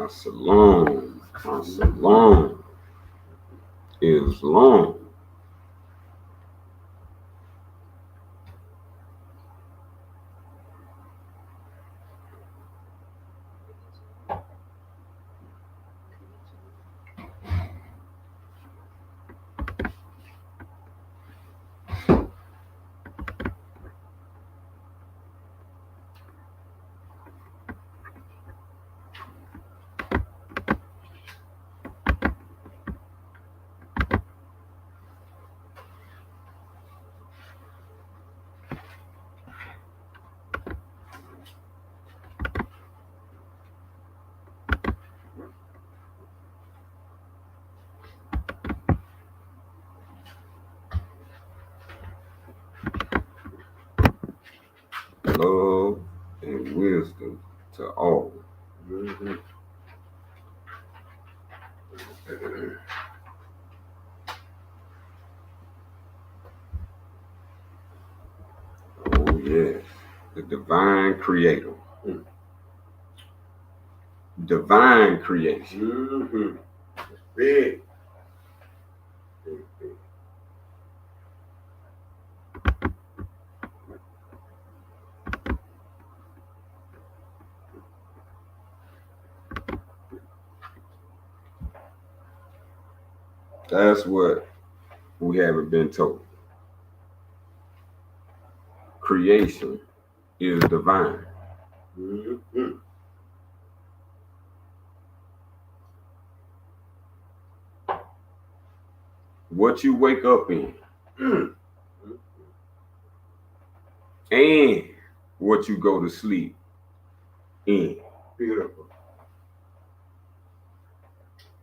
Shalom. My shalom is long. Love and wisdom to all. Oh, yes. The divine creator. Divine creation. Big. That's what we haven't been told. Creation is divine. What you wake up in and what you go to sleep in. Beautiful.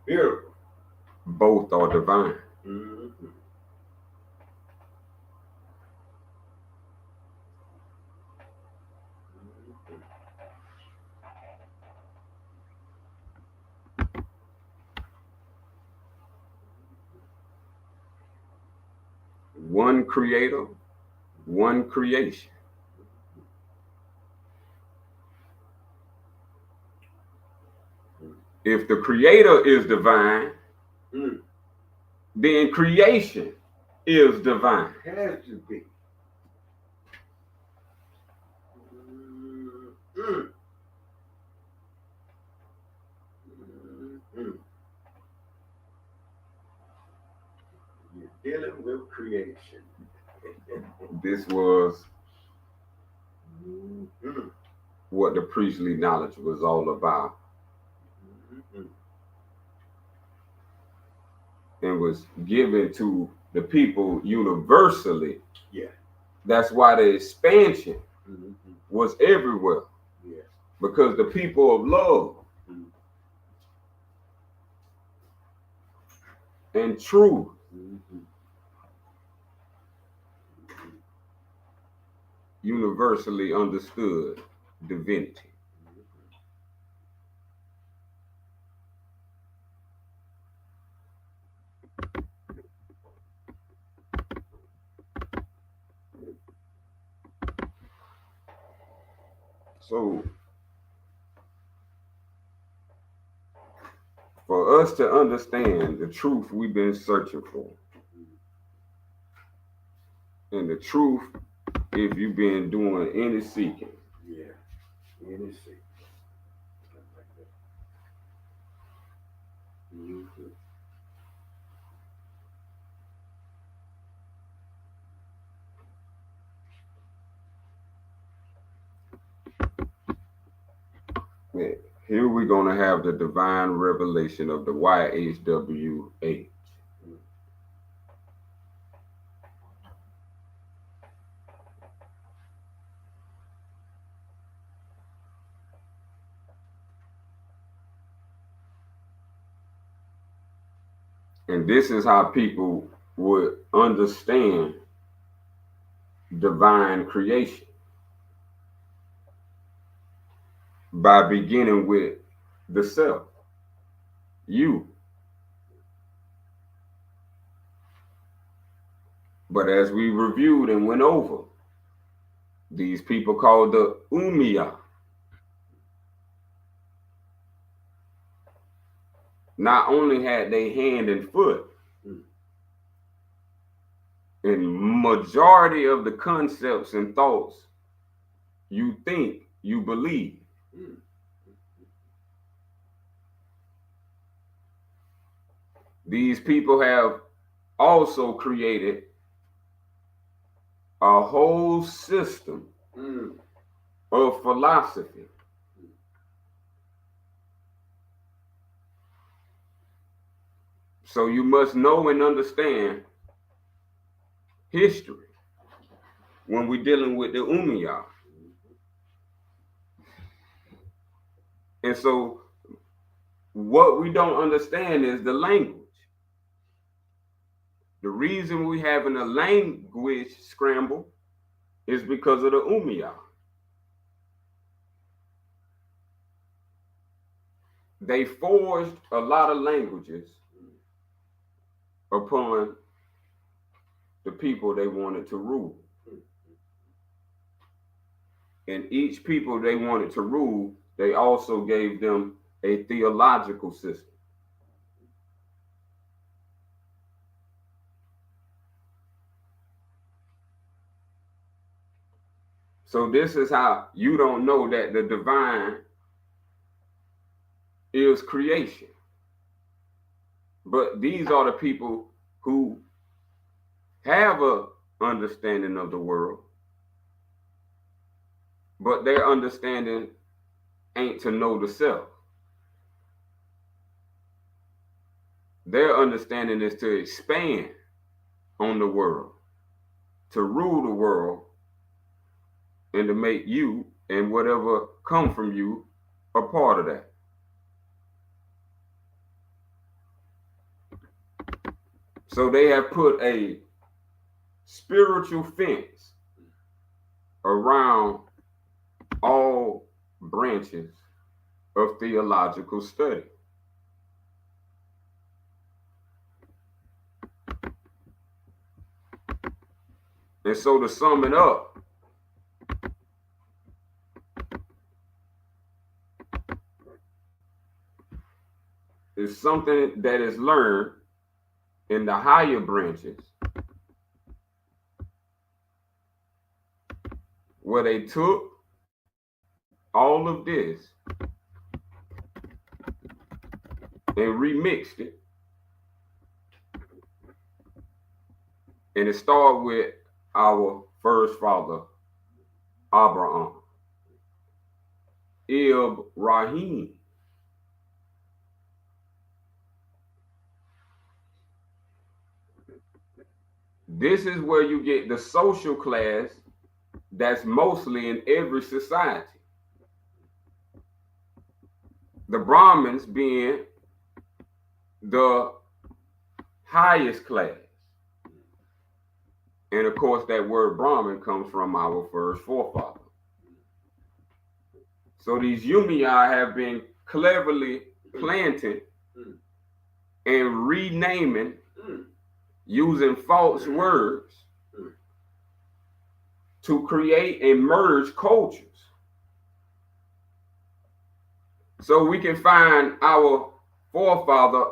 Beautiful. Both are divine. One creator, one creation. If the creator is divine, then creation is divine. It has to be. You're dealing with creation. This was what the priestly knowledge was all about. And was given to the people universally. Yeah. That's why the expansion was everywhere. Yeah. Because the people of love and truth universally understood divinity. So, for us to understand the truth we've been searching for, and the truth, if you've been doing any seeking, any seeking. Here we're going to have the divine revelation of the YHWH. And this is how people would understand divine creation. By beginning with the self, you. But as we reviewed and went over, these people called the Umiya. not only had they hand and foot, in majority of the concepts and thoughts you think, you believe. These people have also created a whole system of philosophy. So you must know and understand history when we're dealing with the Umayyad. And so what we don't understand is the language. The reason we having a language scramble is because of the Umayyad. They forged a lot of languages upon the people they wanted to rule. And each people they wanted to rule, they also gave them a theological system. So this is how you don't know that the divine is creation. But these are the people who have a understanding of the world, but their understanding ain't to know the self. Their understanding is to expand on the world, to rule the world, and to make you and whatever come from you a part of that. So they have put a spiritual fence around all branches of theological study. And so to sum it up, is something that is learned in the higher branches, where they took all of this and remixed it. And it started with our first father, Abraham, Ibrahim. This is where you get the social class that's mostly in every society. The Brahmins being the highest class. And of course, that word Brahmin comes from our first forefather. So these Umayyad have been cleverly planted and renaming using false words to create and merge cultures. So we can find our forefather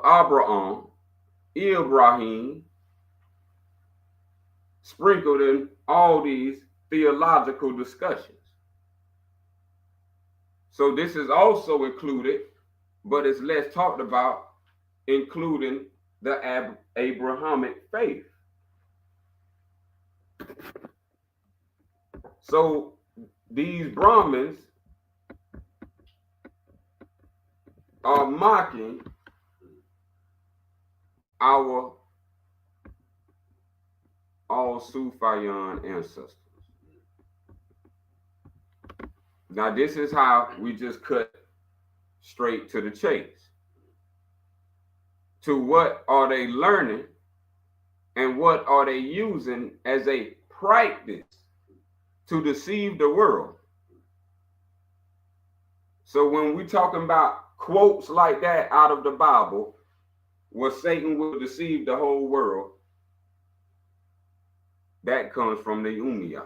Ibrahim, sprinkled in all these theological discussions. So this is also included, but it's less talked about, including the Abrahamic faith. So these Brahmins are mocking our all Sufayan ancestors. Now this is how we just cut straight to the chase. To what are they learning and what are they using as a practice to deceive the world? So when we're talking about quotes like that out of the Bible, where Satan will deceive the whole world, that comes from the Umayyad.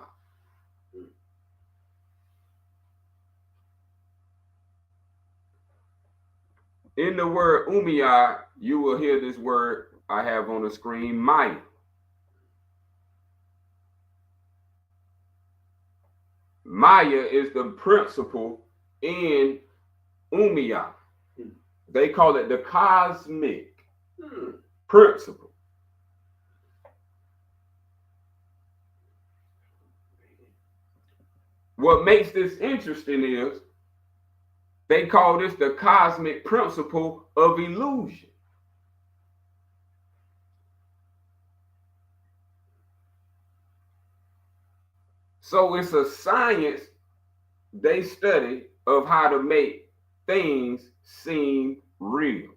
In the word umiyah, you will hear this word I have on the screen, Maya. Maya is the principle in umiyah. They call it the cosmic principle. What makes this interesting is they call this the cosmic principle of illusion. So it's a science they study of how to make things seem real.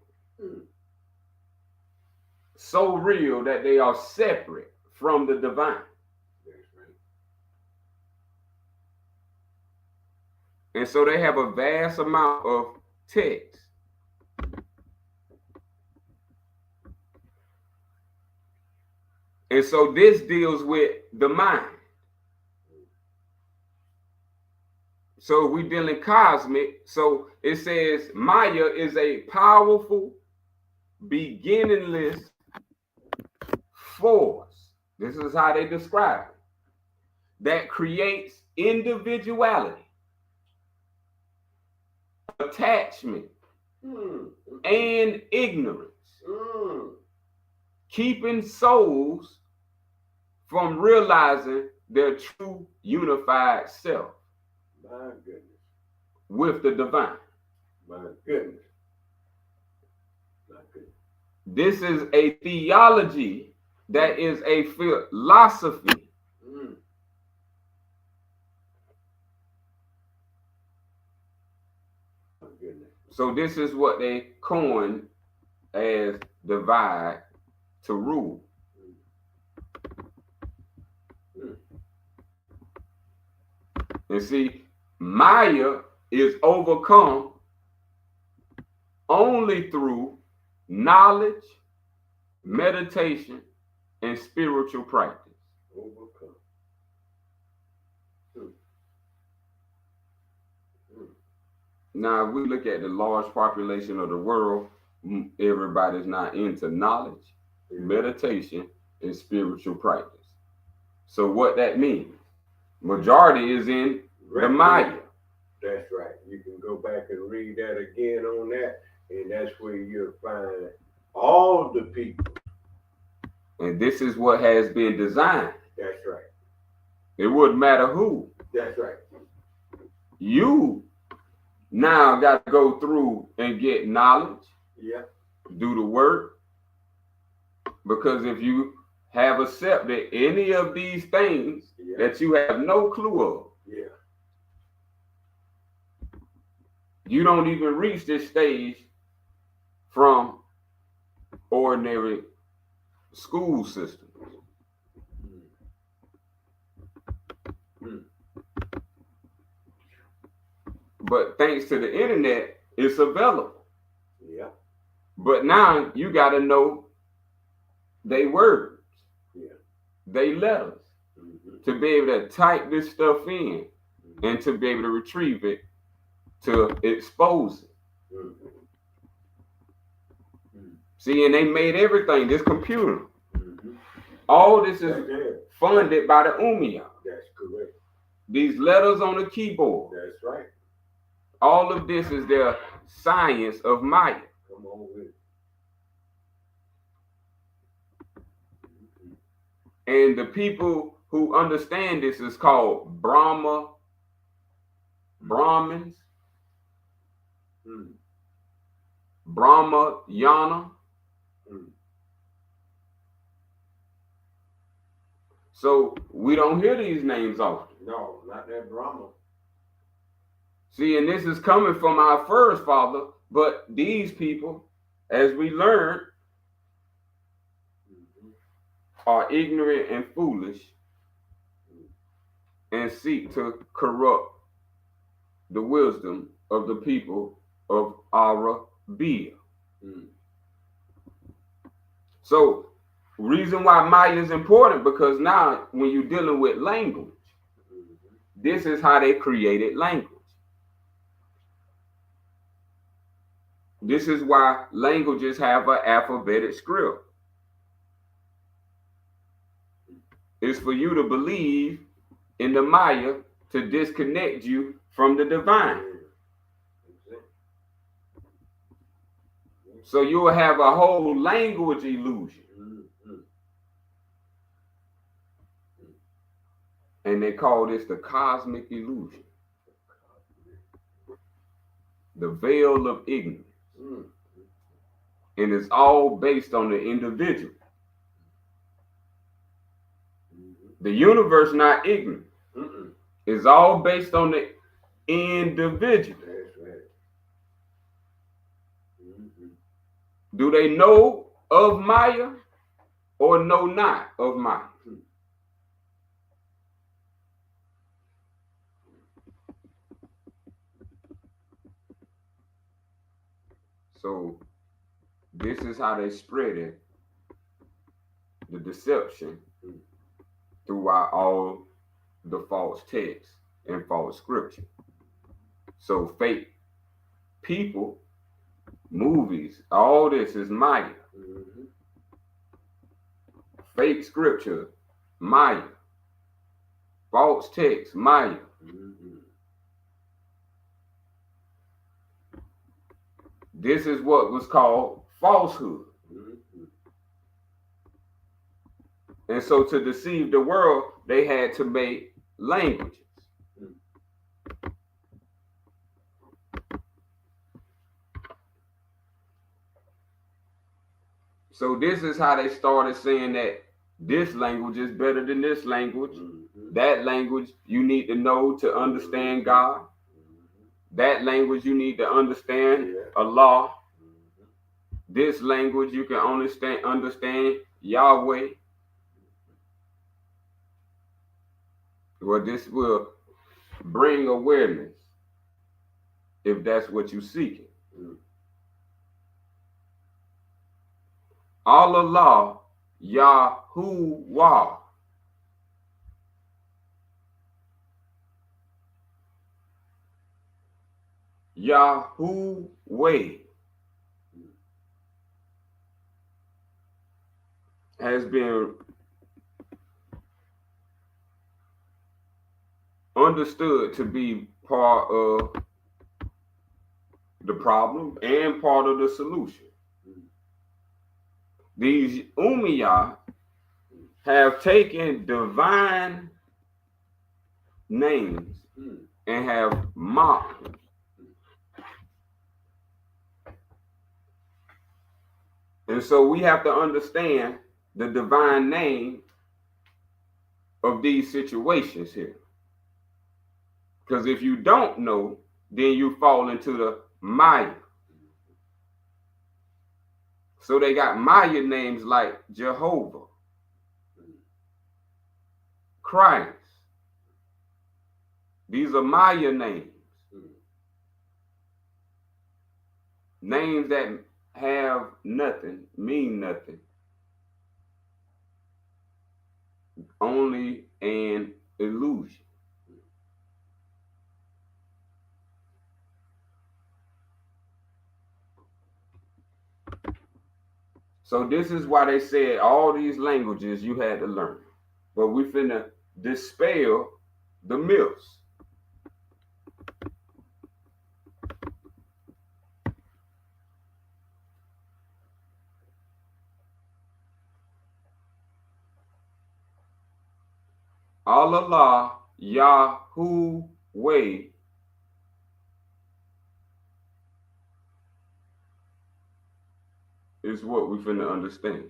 So real that they are separate from the divine. And so they have a vast amount of text. And so this deals with the mind. So we dealing cosmic. So it says Maya is a powerful, beginningless force. This is how they describe it. That creates individuality, attachment, and ignorance, keeping souls from realizing their true unified self. My goodness. With the divine. My goodness. My goodness. This is a theology that is a philosophy. My goodness. So this is what they coined as divide to rule. And see, Maya is overcome only through knowledge, meditation, and spiritual practice. Overcome. Now, if we look at the large population of the world, everybody's not into knowledge, meditation, and spiritual practice. So what that means, majority is in the Maya. That's right. You can go back and read that again on that, and that's where you'll find all the people. And this is what has been designed. That's right. It wouldn't matter who. That's right. You now got to go through and get knowledge. Yeah. Do the work. Because if you have accepted any of these things that you have no clue of, you don't even reach this stage from ordinary school systems. But thanks to the internet, it's available. Yeah. But now you got to know they words, they letters, to be able to type this stuff in and to be able to retrieve it, to expose it. See, and they made everything, this computer. All this is funded by the umiyah. That's correct. These letters on the keyboard. That's right. All of this is their science of Maya. Come on with it. And the people who understand this is called Brahmins, Brahmayana. So we don't hear these names often. No, not that Brahma. See, and this is coming from our first father, but these people, as we learn, are ignorant and foolish and seek to corrupt the wisdom of the people of Arabia. So, reason why Maya is important, because now when you're dealing with language, this is how they created language. This is why languages have an alphabetic script. It's for you to believe in the Maya to disconnect you from the divine. So you will have a whole language illusion. And they call this the cosmic illusion. The veil of ignorance. And it's all based on the individual. The universe not ignorant. It's all based on the individual. Do they know of Maya or know not of Maya? So this is how they spread it, the deception throughout all the false texts and false scripture. So fake people, movies, all this is Maya. Fake scripture, Maya. False text, Maya. This is what was called falsehood. And so to deceive the world, they had to make languages. So this is how they started saying that this language is better than this language. That language you need to know to understand God. That language you need to understand Allah. This language you can understand Yahuweh. Well, this will bring awareness if that's what you're seeking. Allah, Yahuwah. Yahuweh has been understood to be part of the problem and part of the solution. These Umayyad have taken divine names and have mocked them. And so we have to understand the divine name of these situations here. Because if you don't know, then you fall into the Maya. So they got Maya names like Jehovah, Christ. These are Maya names. Names that have nothing, mean nothing. Only an illusion. So this is why they said all these languages you had to learn. But we finna dispel the myths. Allah, Yahuweh, is what we finna understand.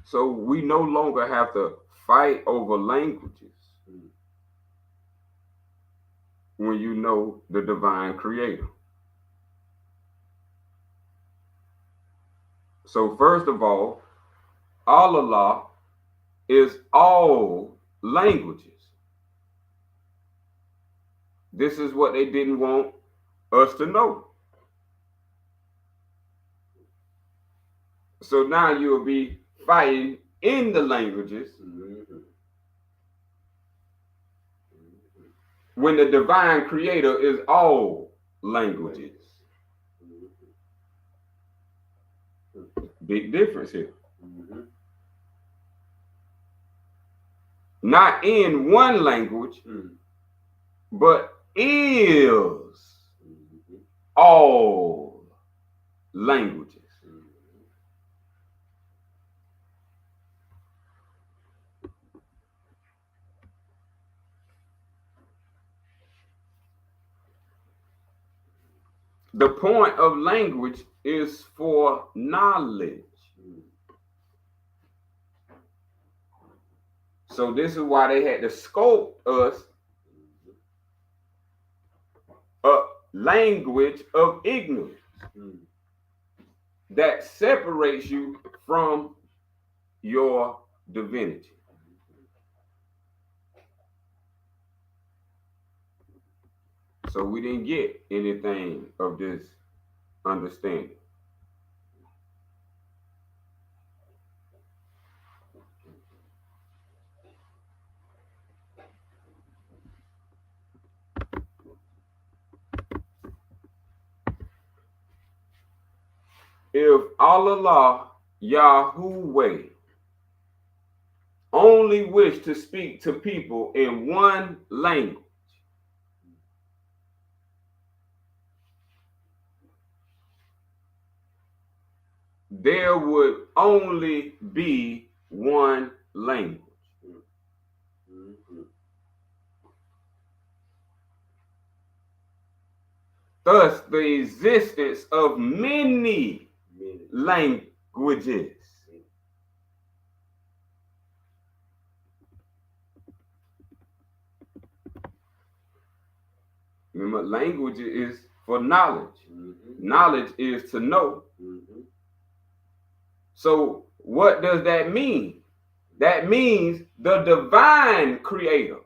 So we no longer have to fight over languages when you know the divine creator. So first of all, Allah is all languages. This is what they didn't want us to know. So now you'll be fighting in the languages when the divine creator is all languages. Big difference here. Not in one language, but is all languages. The point of language is for knowledge. So this is why they had to sculpt us a language of ignorance that separates you from your divinity. So we didn't get anything of this understanding. If Allah, Yahuweh, only wish to speak to people in one language, there would only be one language. Thus, the existence of many languages. Remember, language is for knowledge. Knowledge is to know. So what does that mean? That means the divine creator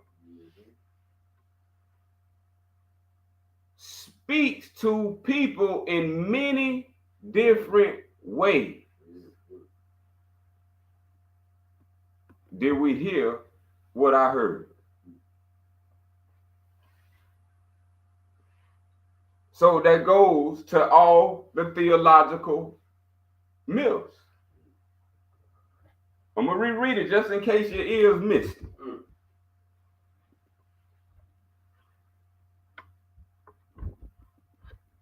speaks to people in many different ways. Did we hear what I heard? So that goes to all the theological myths. I'm going to reread it just in case your ears missed it.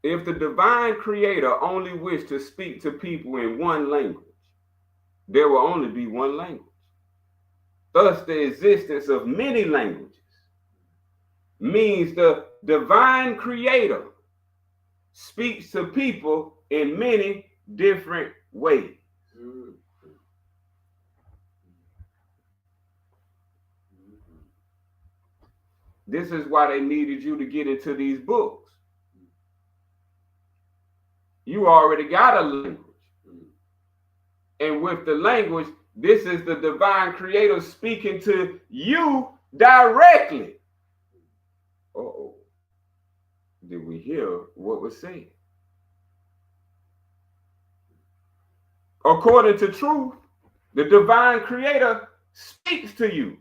If the divine creator only wished to speak to people in one language, there will only be one language. Thus, the existence of many languages means the divine creator speaks to people in many different ways. This is why they needed you to get into these books. You already got a language. And with the language, this is the divine creator speaking to you directly. Uh-oh. Did we hear what was said? According to truth, the divine creator speaks to you.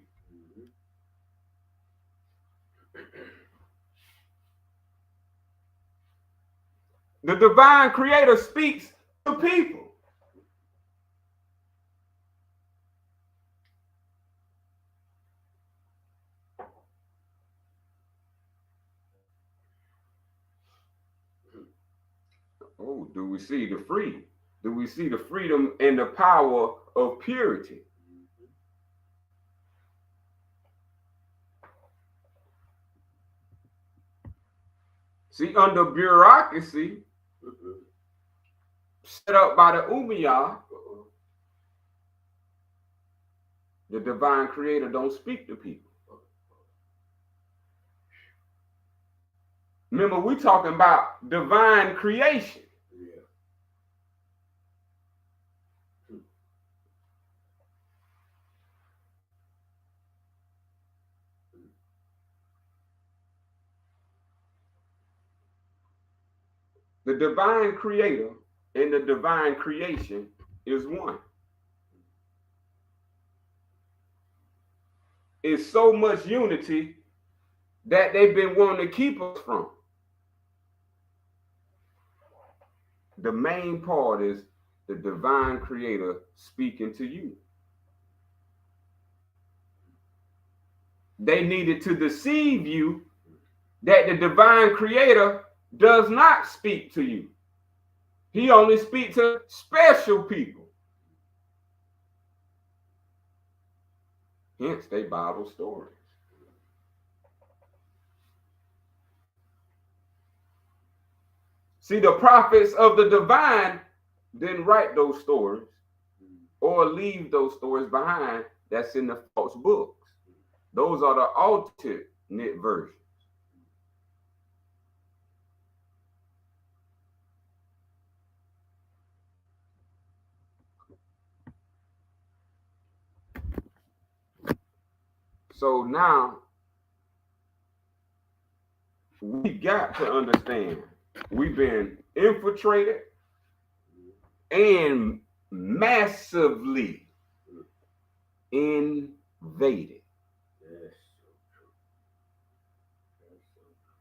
The divine creator speaks to people. Oh, do we see the freedom? Do we see the freedom and the power of purity? See, under bureaucracy set up by the Umayyad, the divine creator don't speak to people. Remember, we're talking about divine creation. The divine creator and the divine creation is one. It's so much unity that they've been wanting to keep us from. The main part is the divine creator speaking to you. They needed to deceive you that the divine creator does not speak to you. He only speaks to special people. Hence, they Bible stories. See, the prophets of the divine didn't write those stories or leave those stories behind that's in the false books. Those are the alternate versions. So now we got to understand we've been infiltrated and massively invaded. That's so true. That's so true.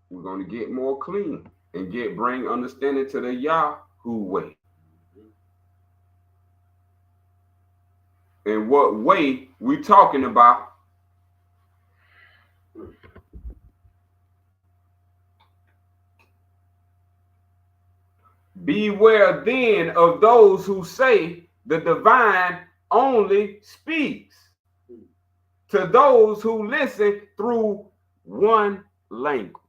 We're going to get more clean and bring understanding to the Yahuweh. And what way we talking about? Beware then of those who say the divine only speaks to those who listen through one language.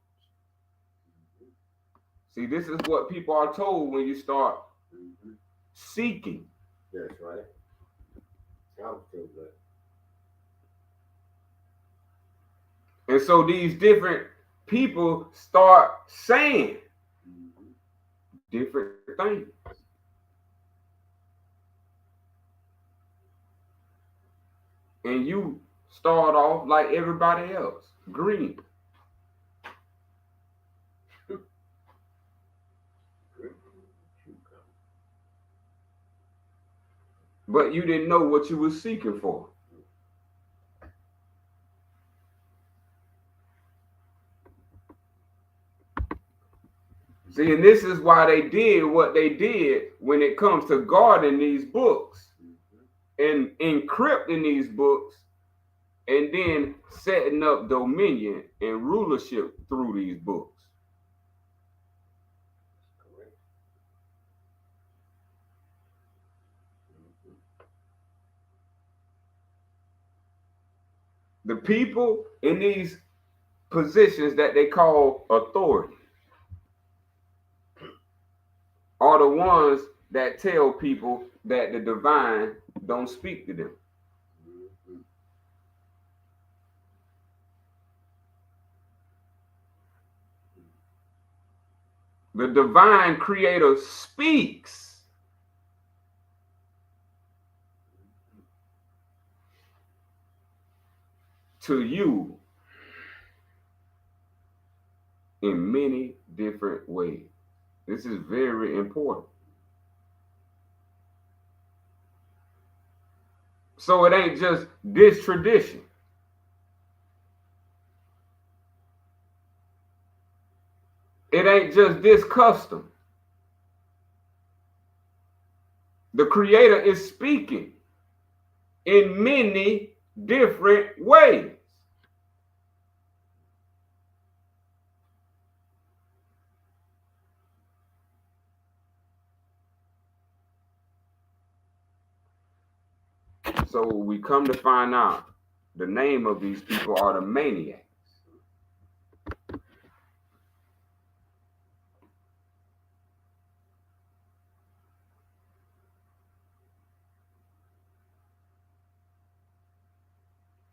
See, this is what people are told when you start seeking. That's right. I'll feel that. And so these different people start saying different things. And you start off like everybody else, green. But you didn't know what you were seeking for. See, and this is why they did what they did when it comes to guarding these books and encrypting these books and then setting up dominion and rulership through these books. The people in these positions that they call authority are the ones that tell people that the divine don't speak to them. The divine creator speaks to you in many different ways. This is very important. So it ain't just this tradition. It ain't just this custom. The creator is speaking in many different ways. So we come to find out the name of these people are the maniacs.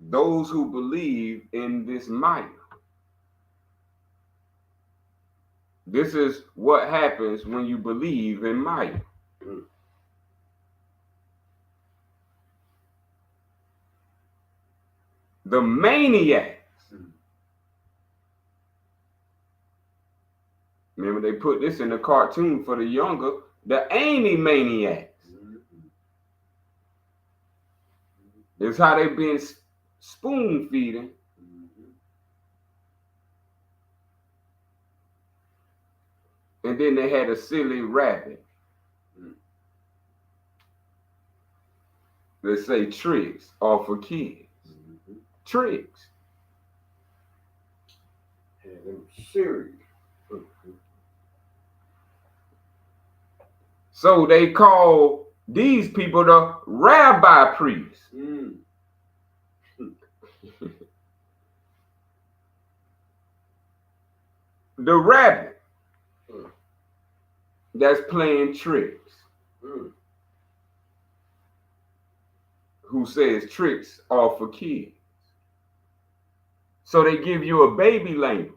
Those who believe in this Maya. This is what happens when you believe in Maya. The maniacs. Remember, they put this in the cartoon for the younger, the maniacs. It's how they've been spoon feeding. And then they had a silly rabbit. They say tricks are for kids. Tricks. And them serious. So they call these people the rabbi priests. The rabbit that's playing tricks. Who says tricks are for kids. So they give you a baby language.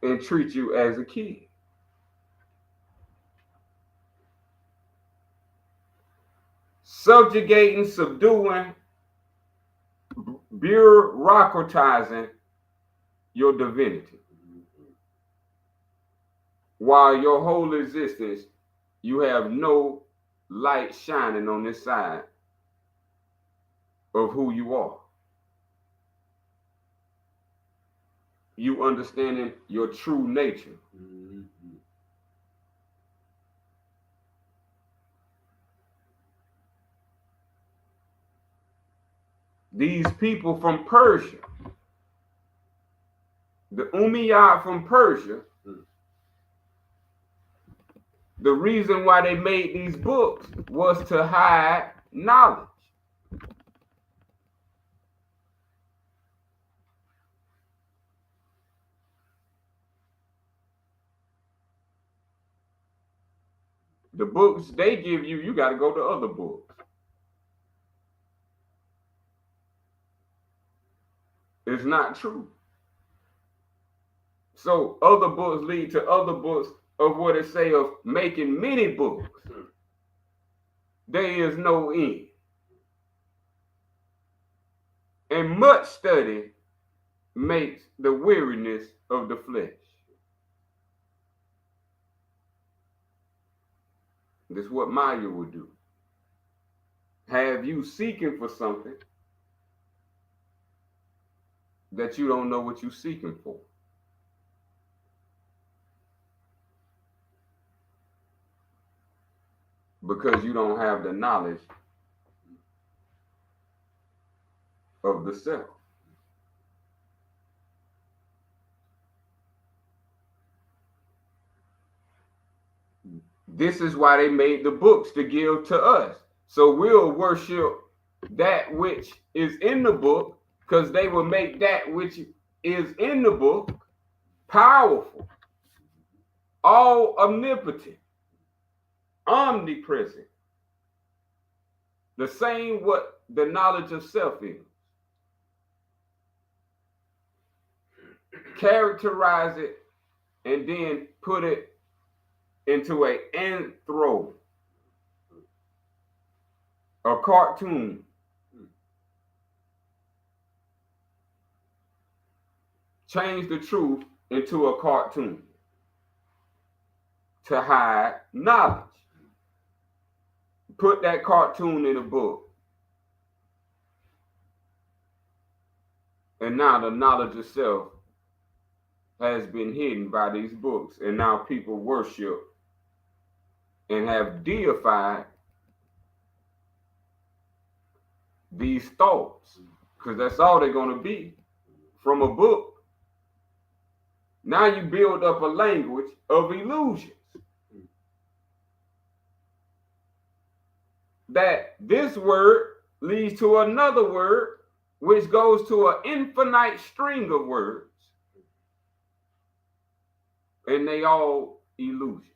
And treat you as a kid. Subjugating, subduing, bureaucratizing your divinity. While your whole existence, you have no light shining on this side of who you are. You understanding your true nature. These people from Persia, the Umayyad from Persia, the reason why they made these books was to hide knowledge. The books they give you, you got to go to other books. It's not true. So other books lead to other books of what it say of making many books. There is no end. And much study makes the weariness of the flesh. This is what Maya would do. Have you seeking for something that you don't know what you're seeking for. Because you don't have the knowledge of the self. This is why they made the books to give to us. So we'll worship that which is in the book, because they will make that which is in the book powerful, all omnipotent, omnipresent. The same what the knowledge of self is. Characterize it and then put it into a anthro, a cartoon. Change the truth into a cartoon to hide knowledge. Put that cartoon in a book. And now the knowledge of self has been hidden by these books. And now people worship and have deified these thoughts. Because that's all they're going to be from a book. Now you build up a language of illusions. That this word leads to another word, which goes to an infinite string of words. And they all illusions.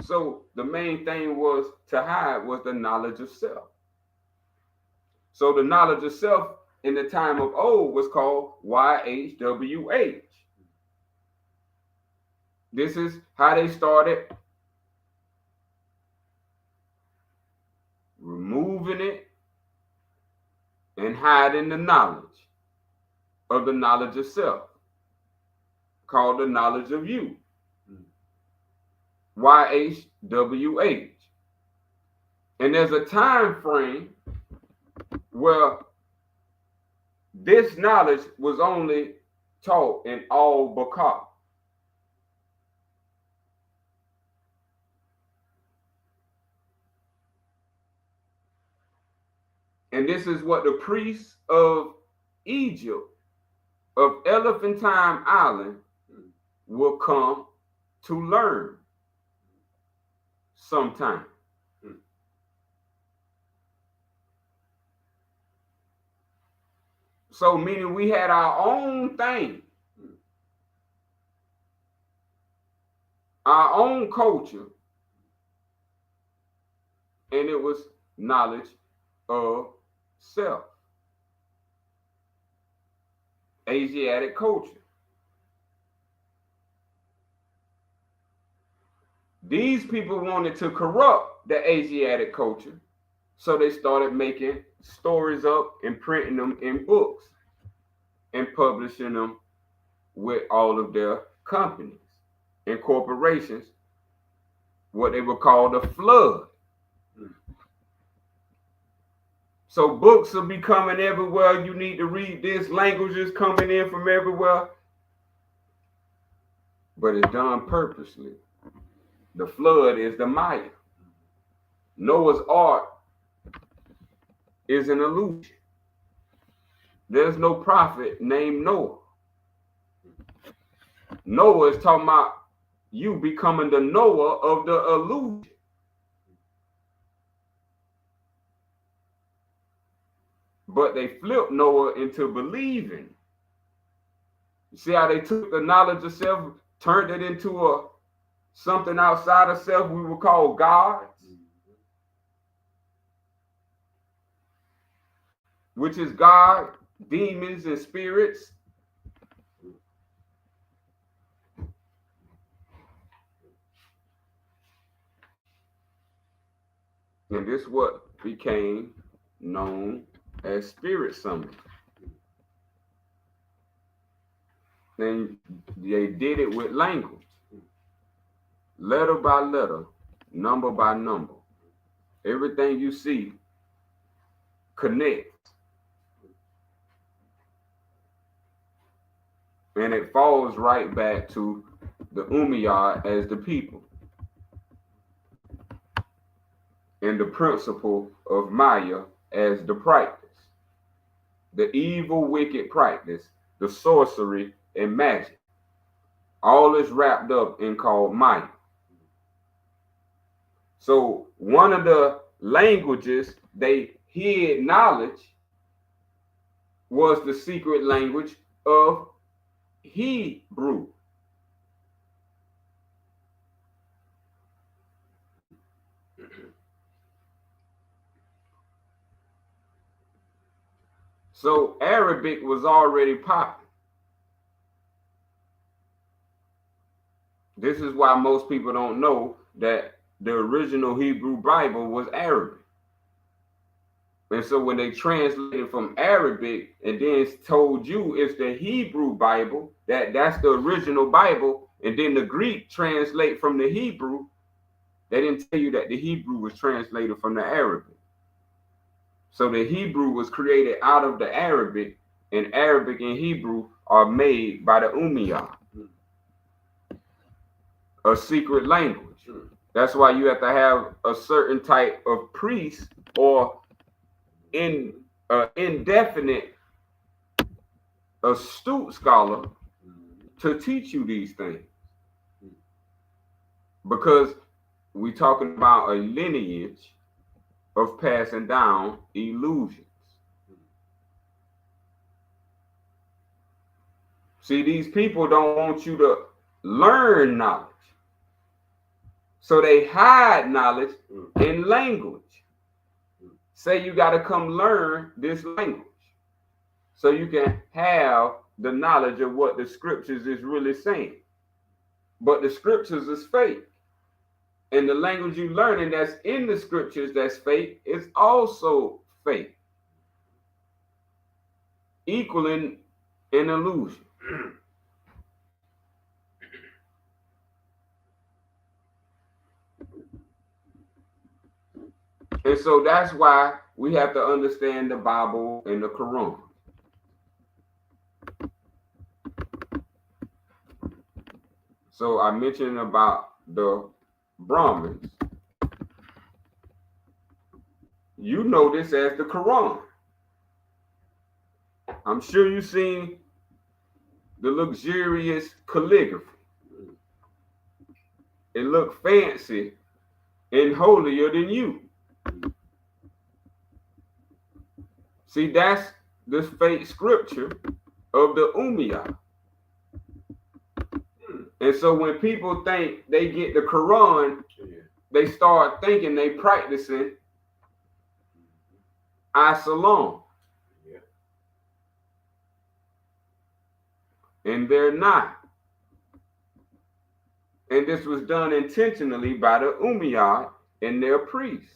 So the main thing was to hide was the knowledge of self. So the knowledge of self in the time of old was called YHWH. This is how they started removing it and hiding the knowledge of the knowledge of self, called the knowledge of you. YHWH. And there's a time frame where this knowledge was only taught in all Bakar. And this is what the priests of Egypt, of Elephantine Island, will come to learn sometime. So meaning we had our own thing, our own culture, and it was knowledge of self. Asiatic culture. These people wanted to corrupt the Asiatic culture, so they started making stories up and printing them in books and publishing them with all of their companies and corporations, what they would call the flood. So books are becoming everywhere. You need to read this. Languages coming in from everywhere. But it's done purposely. The flood is the Maya. Noah's Ark is an illusion. There's no prophet named Noah. Noah is talking about you becoming the Noah of the illusion. But they flipped Noah into believing. You see how they took the knowledge of self, turned it into something outside of self we would call gods, which is God, demons, and spirits. And this what became known as spirit summon. And they did it with language, letter by letter, number by number. Everything you see connects. And it falls right back to the Umayyad as the people. And the principle of Maya as the practice. The evil, wicked practice, the sorcery and magic. All is wrapped up in called Maya. So one of the languages they hid knowledge was the secret language of Hebrew. So Arabic was already popping. This is why most people don't know that the original Hebrew Bible was Arabic. And so when they translated from Arabic and then told you it's the Hebrew Bible, that's the original Bible, and then the Greek translate from the Hebrew, they didn't tell you that the Hebrew was translated from the Arabic. So the Hebrew was created out of the Arabic, and Arabic and Hebrew are made by the Umayyad, a secret language. That's why you have to have a certain type of priest or indefinite astute scholar to teach you these things, because we're talking about a lineage of passing down illusions. See, these people don't want you to learn knowledge, so they hide knowledge in language. say you got to come learn this language so you can have the knowledge of what the scriptures is really saying. But the scriptures is fake. And the language you learning that's in the scriptures that's fake is also fake, equaling an illusion. And so that's why we have to understand the Bible and the Quran. So I mentioned about the Brahmins. You know this as the Quran. I'm sure you've seen the luxurious calligraphy. It looked fancy and holier than you. See, that's the fake scripture of the Umayyad. And so when people think they get the Quran, they start thinking they practicing As-Salam. And they're not. And this was done intentionally by the Umayyad and their priests.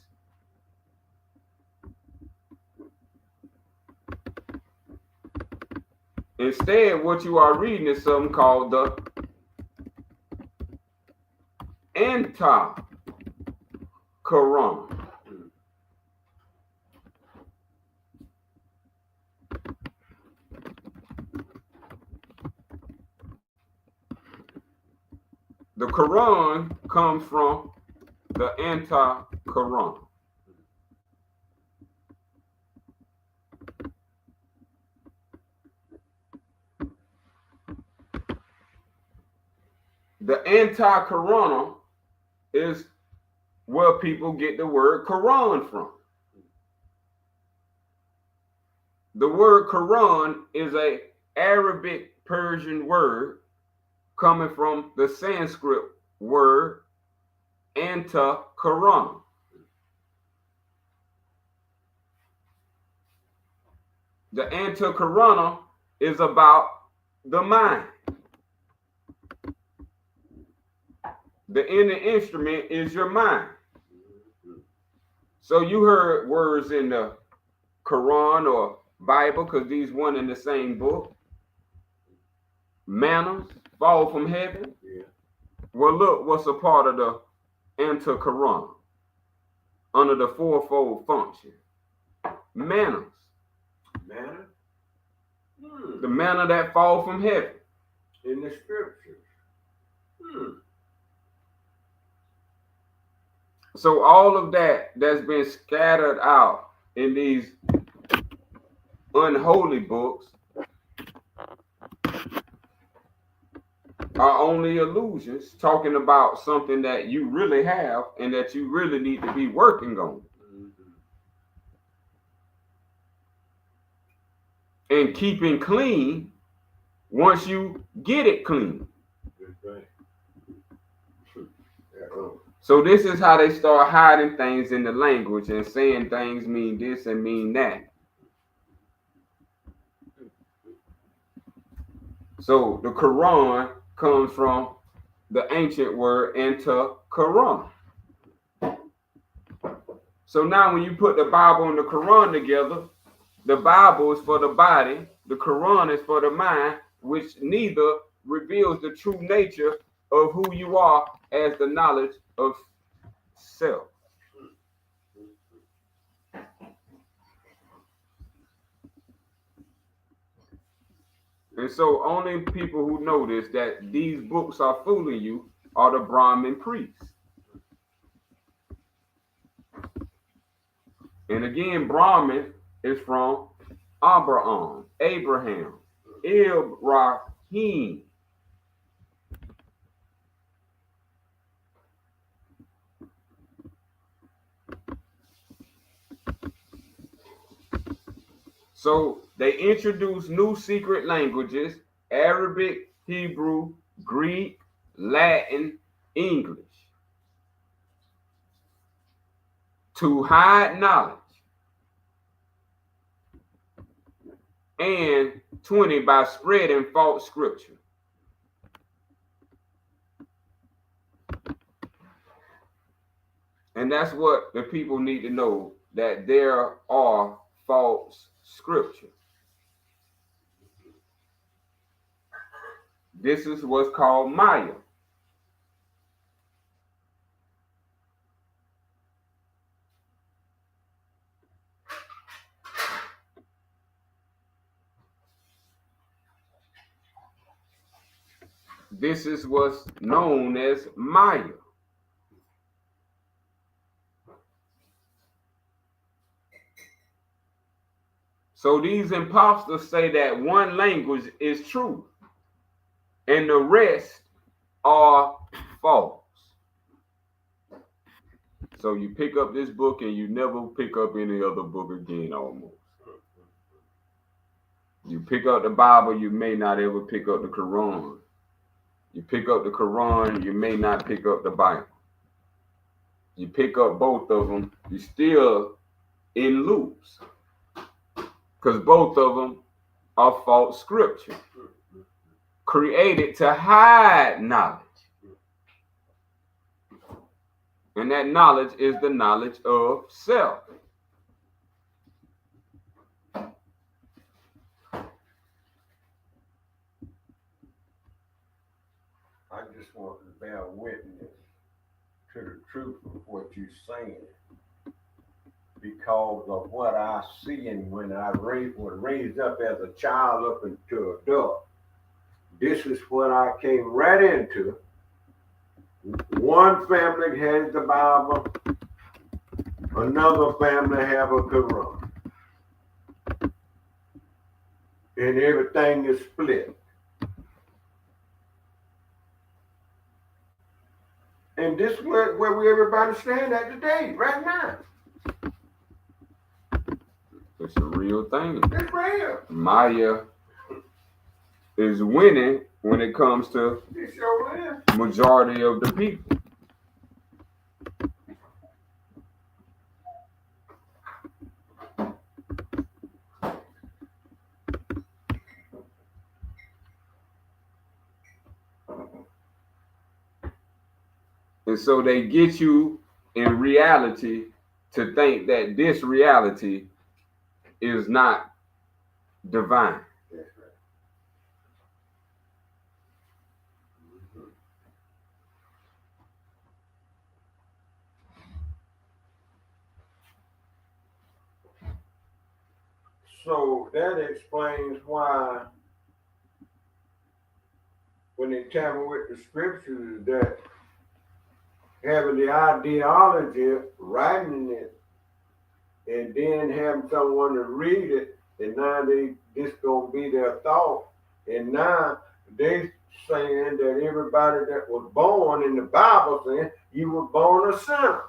Instead, what you are reading is something called the anti-Quran. The Quran comes from the anti-Quran. The anti-Quran is where people get the word Quran from. The word Quran is an Arabic Persian word coming from the Sanskrit word anti-Quran. The anti-Quran is about the mind. The inner instrument is your mind. So you heard words in the Quran or Bible, because these one in the same book. Manners fall from heaven. Yeah. Well, look what's a part of the anti-Quran under the fourfold function. Manners. Manna? The manna that fall from heaven. In the scriptures. So all of that's been scattered out in these unholy books are only illusions talking about something that you really have and that you really need to be working on. And keeping clean once you get it clean. So this is how they start hiding things in the language and saying things mean this and mean that. So the Quran comes from the ancient word anti-Quran. So now when you put the Bible and the Quran together, the Bible is for the body, the Quran is for the mind, which neither reveals the true nature of who you are as the knowledge of self. And so only people who notice that these books are fooling you are the Brahmin priests. And again, Brahmin is from Abraham, Ibrahim. So they introduced new secret languages, Arabic, Hebrew, Greek, Latin, English, to hide knowledge and 20 by spreading false scripture. And that's what the people need to know, that there are false scripture. This is what's called Maya. This is what's known as Maya. So these imposters say that one language is true and the rest are false. So you pick up this book and you never pick up any other book again almost. You pick up the Bible, you may not ever pick up the Quran. You pick up the Quran, you may not pick up the Bible. You pick up both of them, you're still in loops. Because both of them are false scripture, created to hide knowledge. And that knowledge is the knowledge of self. I just want to bear witness to the truth of what you're saying, because of what I see, and when I was raised up as a child up into adult. This is what I came right into. One family has the Bible, another family have a Quran, and everything is split. And this is where we everybody stand at today, right now. It's a real thing. It's real. Maya is winning when it comes to It sure is. majority of the people. And so they get you in reality to think that this reality is not divine. That's right. So that explains why when they tamper with the scriptures, that having the ideology, writing it, and then having someone to read it, and now this gonna be their thought, and now they saying that everybody that was born in the Bible saying you were born a sinner.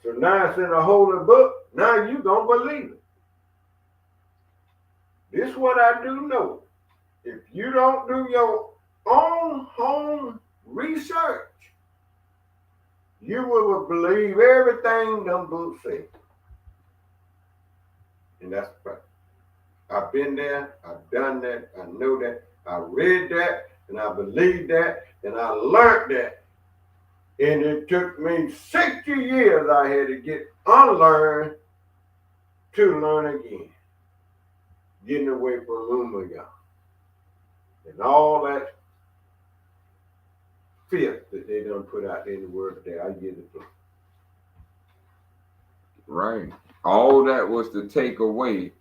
So now it's in the holy book. Now you gonna believe it. This is what I do know. If you don't do your own home research, you will believe everything them books say. And that's the fact. I've been there, I've done that, I know that, I read that, and I believe that, and I learned that. And it took me 60 years I had to get unlearned to learn again. Getting away from Umaga. And all that filth that they done put out there in the world today, I give it to them. Right. All that was to take away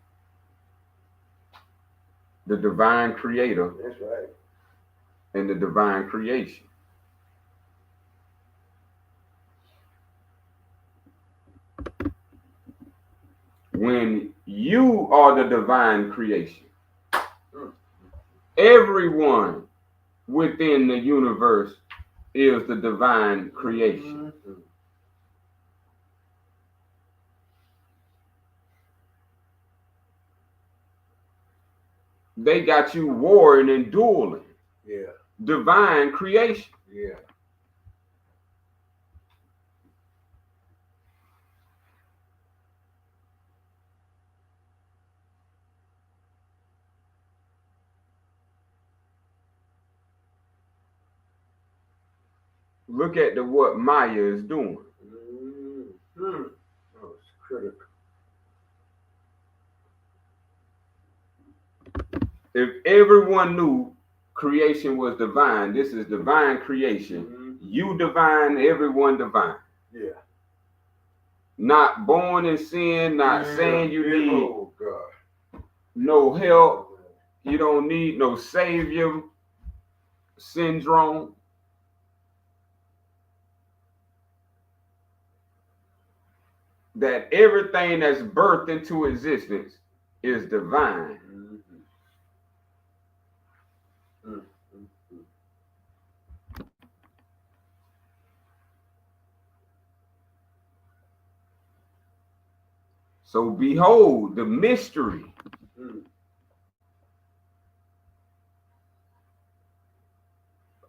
the divine creator. That's right. And the divine creation. When you are the divine creation, everyone within the universe is the divine creation. Mm-hmm. They got you warring and dueling. Yeah. Divine creation. Yeah. Look at what Maya is doing. Oh, it's critical. If everyone knew creation was divine, this is divine creation. You divine, everyone divine. Yeah. Not born in sin, not saying you need no help. You don't need no savior syndrome. That everything that's birthed into existence is divine. So behold the mystery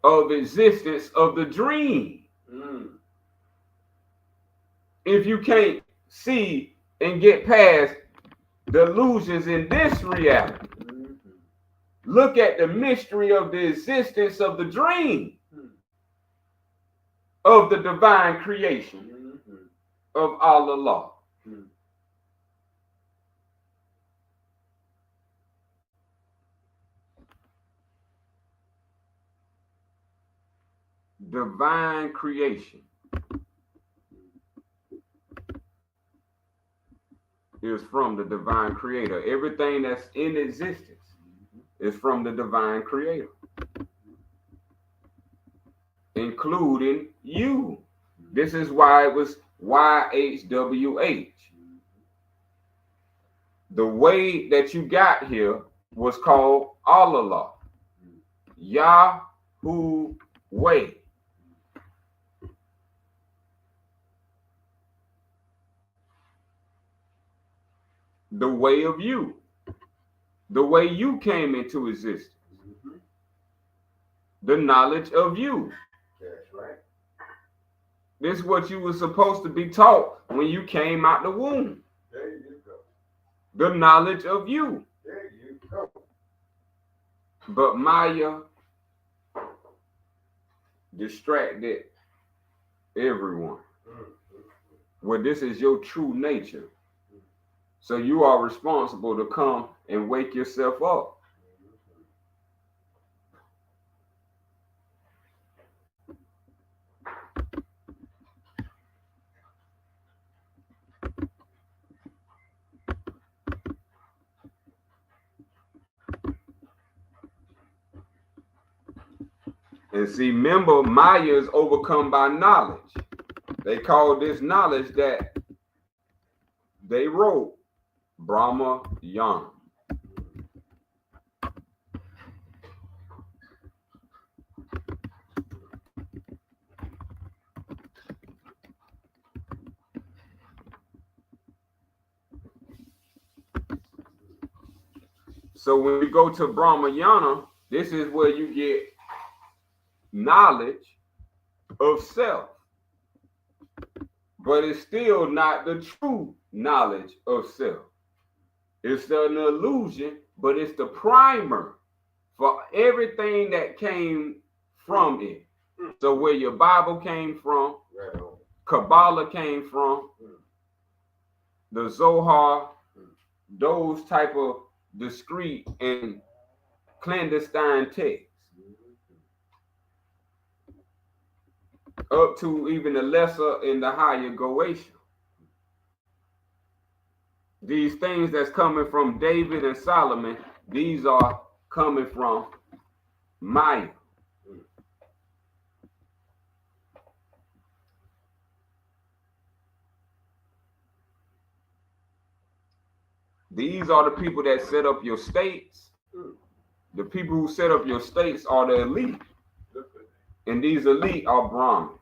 of existence of the dream. If you can't see and get past the illusions in this reality, look at the mystery of the existence of the dream of the divine creation of Allah. Divine creation is from the divine creator. Everything that's in existence is from the divine creator, including you. This is why it was YHWH. The way that you got here was called Allah. Yahuweh. The way of you. The way you came into existence. The knowledge of you. That's right. This is what you were supposed to be taught when you came out the womb. There you go. The knowledge of you. There you go. But Maya distracted everyone. Well, this is your true nature. So you are responsible to come and wake yourself up. And see, remember, Maya is overcome by knowledge. They call this knowledge that they wrote Brahma Yana. So when we go to Brahma Yana, this is where you get knowledge of self. But it's still not the true knowledge of self. It's an illusion, but it's the primer for everything that came from it. So where your Bible came from, Kabbalah came from, the Zohar, those type of discreet and clandestine texts, up to even the lesser and the higher Goetia. These things that's coming from David and Solomon, these are coming from Maya. These are the people that set up your states. The people who set up your states are the elite. And these elite are Brahmins.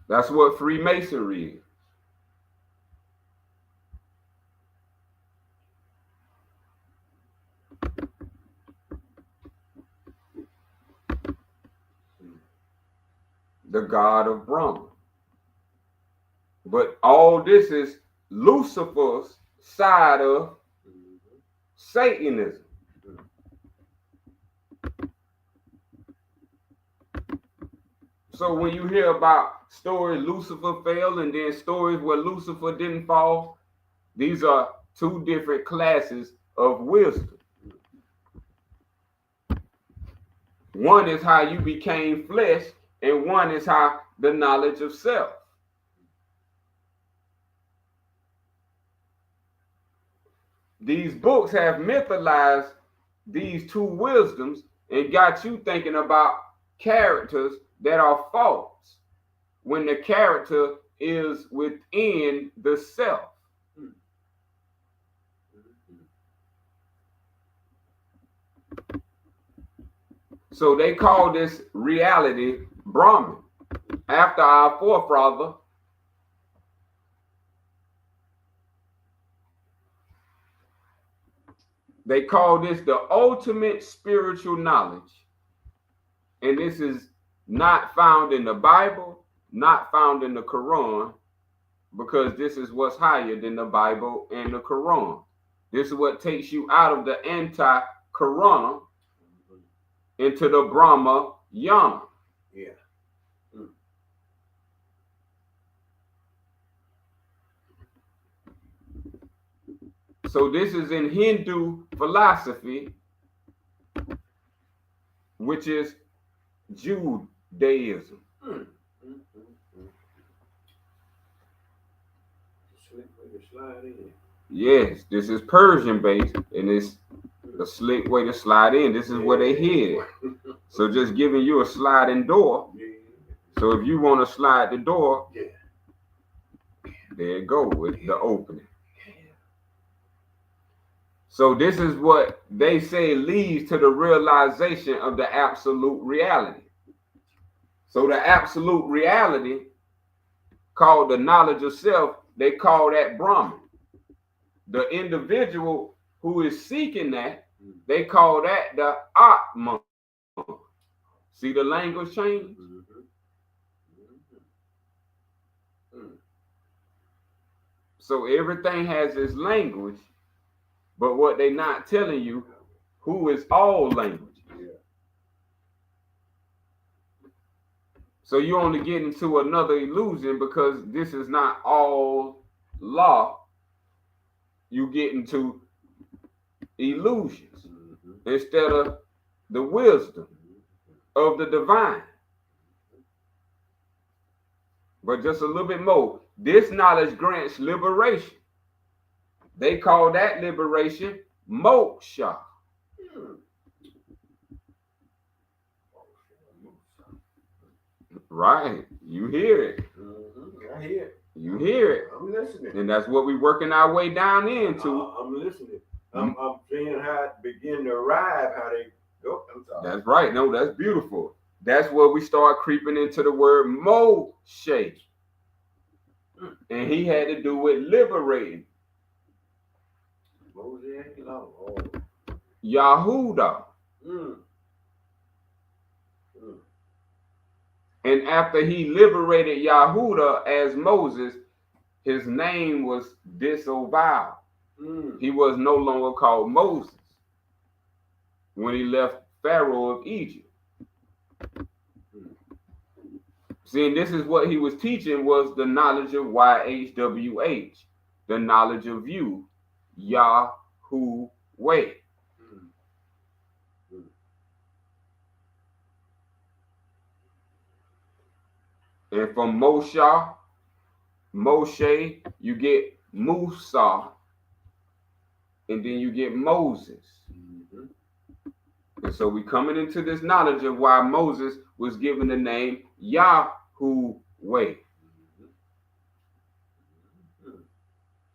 That's what Freemasonry is. The god of Brahma. But all this is Lucifer's side of Satanism. So when you hear about stories Lucifer fell and then stories where Lucifer didn't fall, these are two different classes of wisdom. One is how you became flesh, and one is how the knowledge of self. These books have mythologized these two wisdoms and got you thinking about characters that are false when the character is within the self. So they call this reality Brahman. After our forefather, they call this the ultimate spiritual knowledge. And this is not found in the Bible, not found in the Quran, because this is what's higher than the Bible and the Quran. This is what takes you out of the anti-Quran into the Brahma Yana. Yeah. So this is in Hindu philosophy, which is Judaism. Yes, this is Persian based, and it's a slick way to slide in. This is where they hid. So just giving you a sliding door. So if you want to slide the door, there you go with the opening. So this is what they say leads to the realization of the absolute reality. So the absolute reality, called the knowledge of self, they call that Brahman. The individual who is seeking that, they call that the Atman. See the language change? So everything has its language, but what they not telling you, who is all language. So you only get into another illusion because this is not all law. You get into illusions instead of the wisdom of the divine. But just a little bit more. This knowledge grants liberation. They call that liberation moksha. Right. You hear it. I hear it. You hear it. I'm listening. And that's what we're working our way down into. I'm listening. I'm seeing how it begin to arrive, how they go. I'm sorry. That's right. No, that's beautiful. That's where we start creeping into the word Moshe. And he had to do with liberating. Yahuwah. And after he liberated Yahuwah as Moses, his name was disavowed. He was no longer called Moses when he left Pharaoh of Egypt. See, and this is what he was teaching was the knowledge of YHWH, the knowledge of you, Yahuwah. And from Moshe, you get Musa, and then you get Moses. And so we're coming into this knowledge of why Moses was given the name Yahuwah.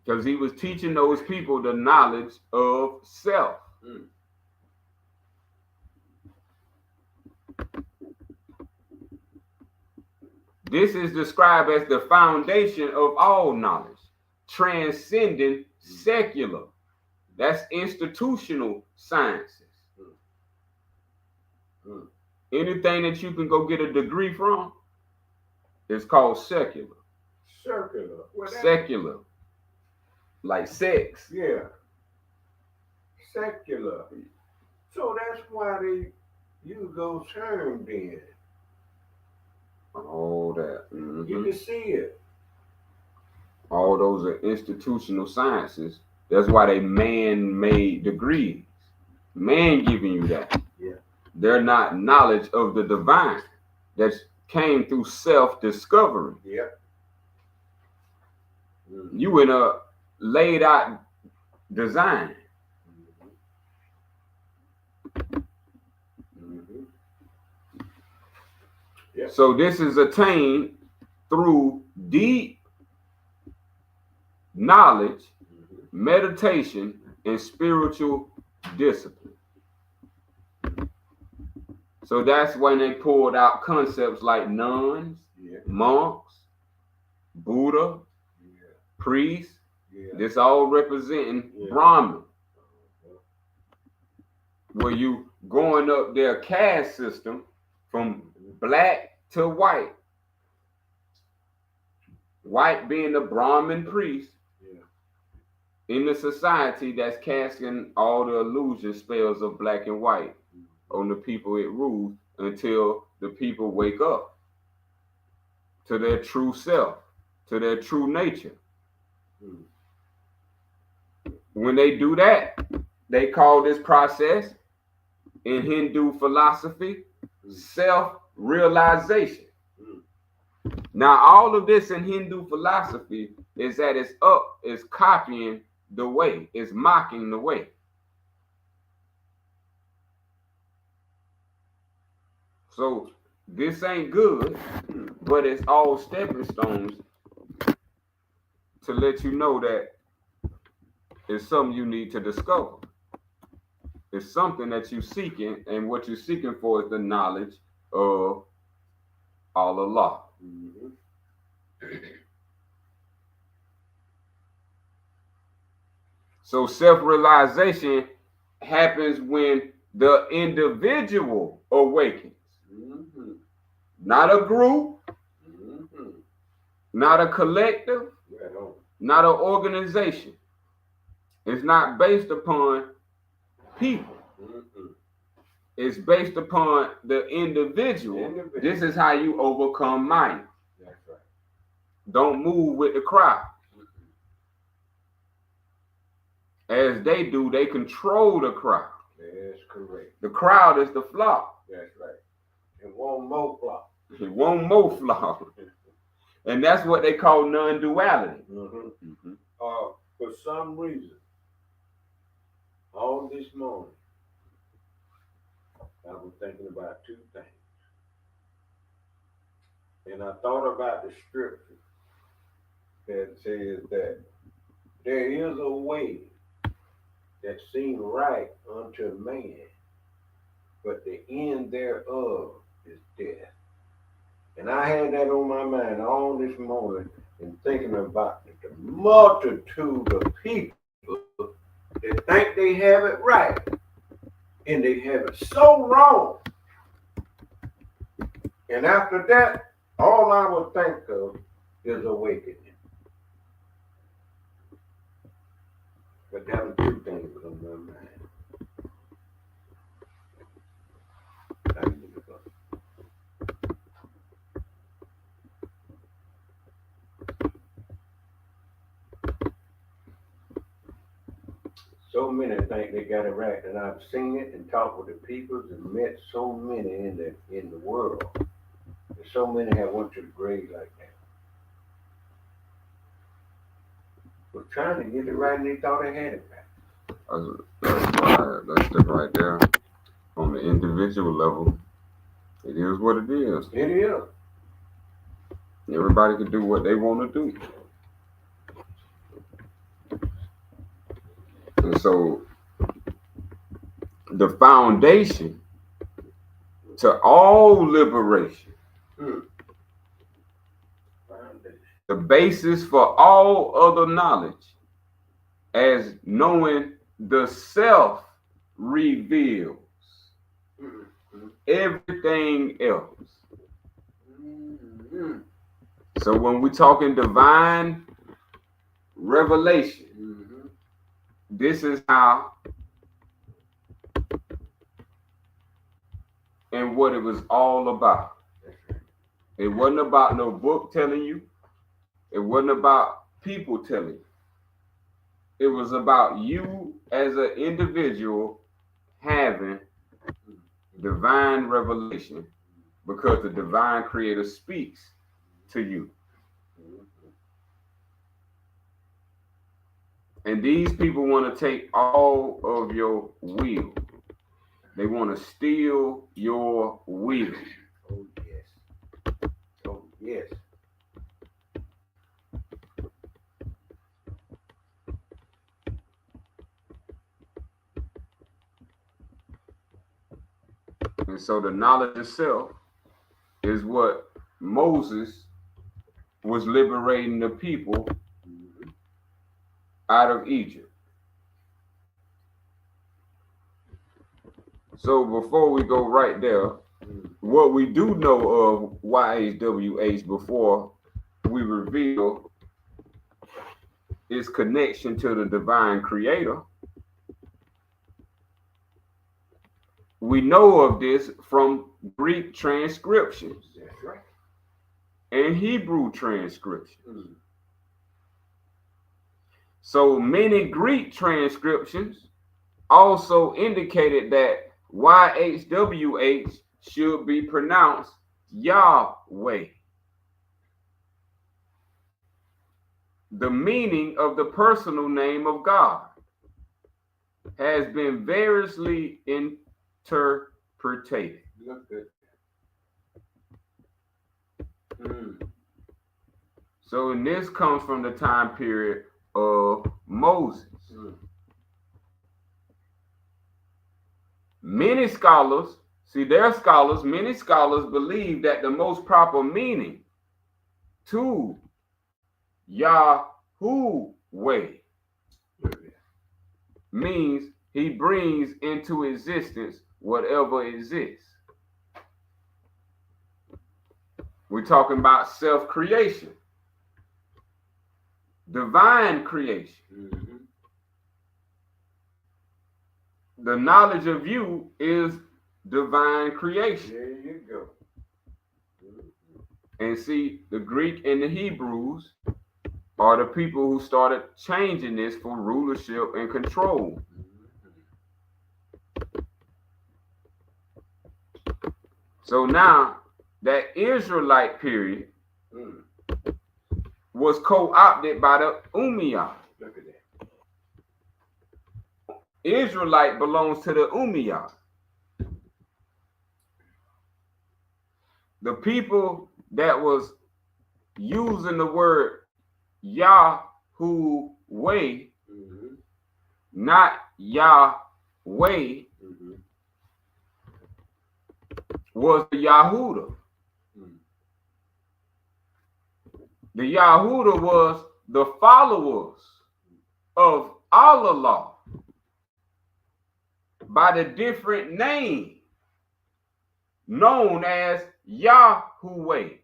Because he was teaching those people the knowledge of self. This is described as the foundation of all knowledge, transcending secular. That's institutional sciences. Anything that you can go get a degree from is called secular. Secular. Like sex. Yeah. Secular. So that's why they use those terms then. All that. You can see it. All those are institutional sciences. That's why they man-made degrees. Man giving you that. Yeah. They're not knowledge of the divine that came through self-discovery. Yeah. You in a laid out design. Yeah. So this is attained through deep knowledge, meditation, and spiritual discipline. So that's when they pulled out concepts like nuns, monks, Buddha, priests. This all representing Brahman. Where you going up their caste system from black to white. White being the Brahmin priest in the society that's casting all the illusion spells of black and white on the people it rules until the people wake up to their true self, to their true nature. When they do that, they call this process in Hindu philosophy self-realization. Now, all of this in Hindu philosophy is that it's copying the way, it's mocking the way. So this ain't good, but it's all stepping stones to let you know that it's something you need to discover. It's something that you're seeking, and what you're seeking for is the knowledge of Allah. So self-realization happens when the individual awakens. Not a group, not a collective, not an organization. It's not based upon people. It's based upon the individual. This is how you overcome Maya. That's right. Don't move with the crowd. As they do, they control the crowd. That's correct. The crowd is the flock. That's right. It won't more flock. It won't more flock. And that's what they call non-duality. For some reason, all this morning, I was thinking about two things. And I thought about the scripture that says that there is a way that seems right unto man, but the end thereof is death. And I had that on my mind all this morning and thinking about the multitude of people that think they have it right and they have it so wrong. And after that, all I would think of is awakening. But that was two things on my mind. So many think they got it right, and I've seen it and talked with the people and met so many in the world. And so many have went to the grave like that. Was trying to get it right, and they thought they had it right. That's the right there. On the individual level, it is what it is. It is. Everybody can do what they want to do. And so the foundation to all liberation, the basis for all other knowledge, as knowing the self reveals everything else. So when we're talking divine revelation, this is how and what it was all about. It wasn't about no book telling you. It wasn't about people telling you. It was about you as an individual having divine revelation, because the divine creator speaks to you. And these people want to take all of your will. They want to steal your will. Oh, yes. Oh, yes. And so the knowledge itself is what Moses was liberating the people out of Egypt. So before we go right there, what we do know of YHWH before we reveal its connection to the divine creator. We know of this from Greek transcriptions. That's right. And Hebrew transcriptions. So many Greek transcriptions also indicated that YHWH should be pronounced Yahweh. The meaning of the personal name of God has been variously interpreted. Look at that. So, and this comes from the time period of Moses. Many scholars believe that the most proper meaning to Yahuweh means he brings into existence whatever exists. We're talking about self-creation, divine creation. The knowledge of you is divine creation. There you go. And see, the Greek and the Hebrews are the people who started changing this for rulership and control. So now that Israelite period was co-opted by the Umayyad. Look at that. Israelite belongs to the Umayyad. The people that was using the word Yahuwah, not Yahweh, was the Yahudah. The Yahudah was the followers of Allah by the different name known as Yahuwah.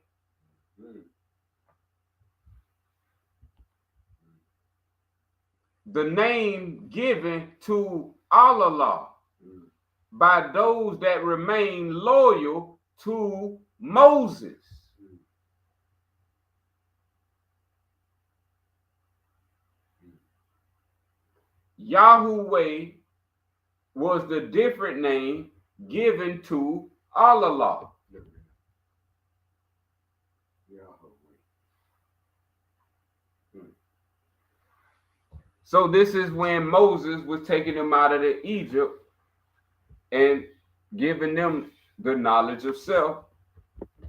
The name given to Allah by those that remain loyal to Moses. Yahuwah was the different name given to Allah. So this is when Moses was taking them out of Egypt and giving them the knowledge of self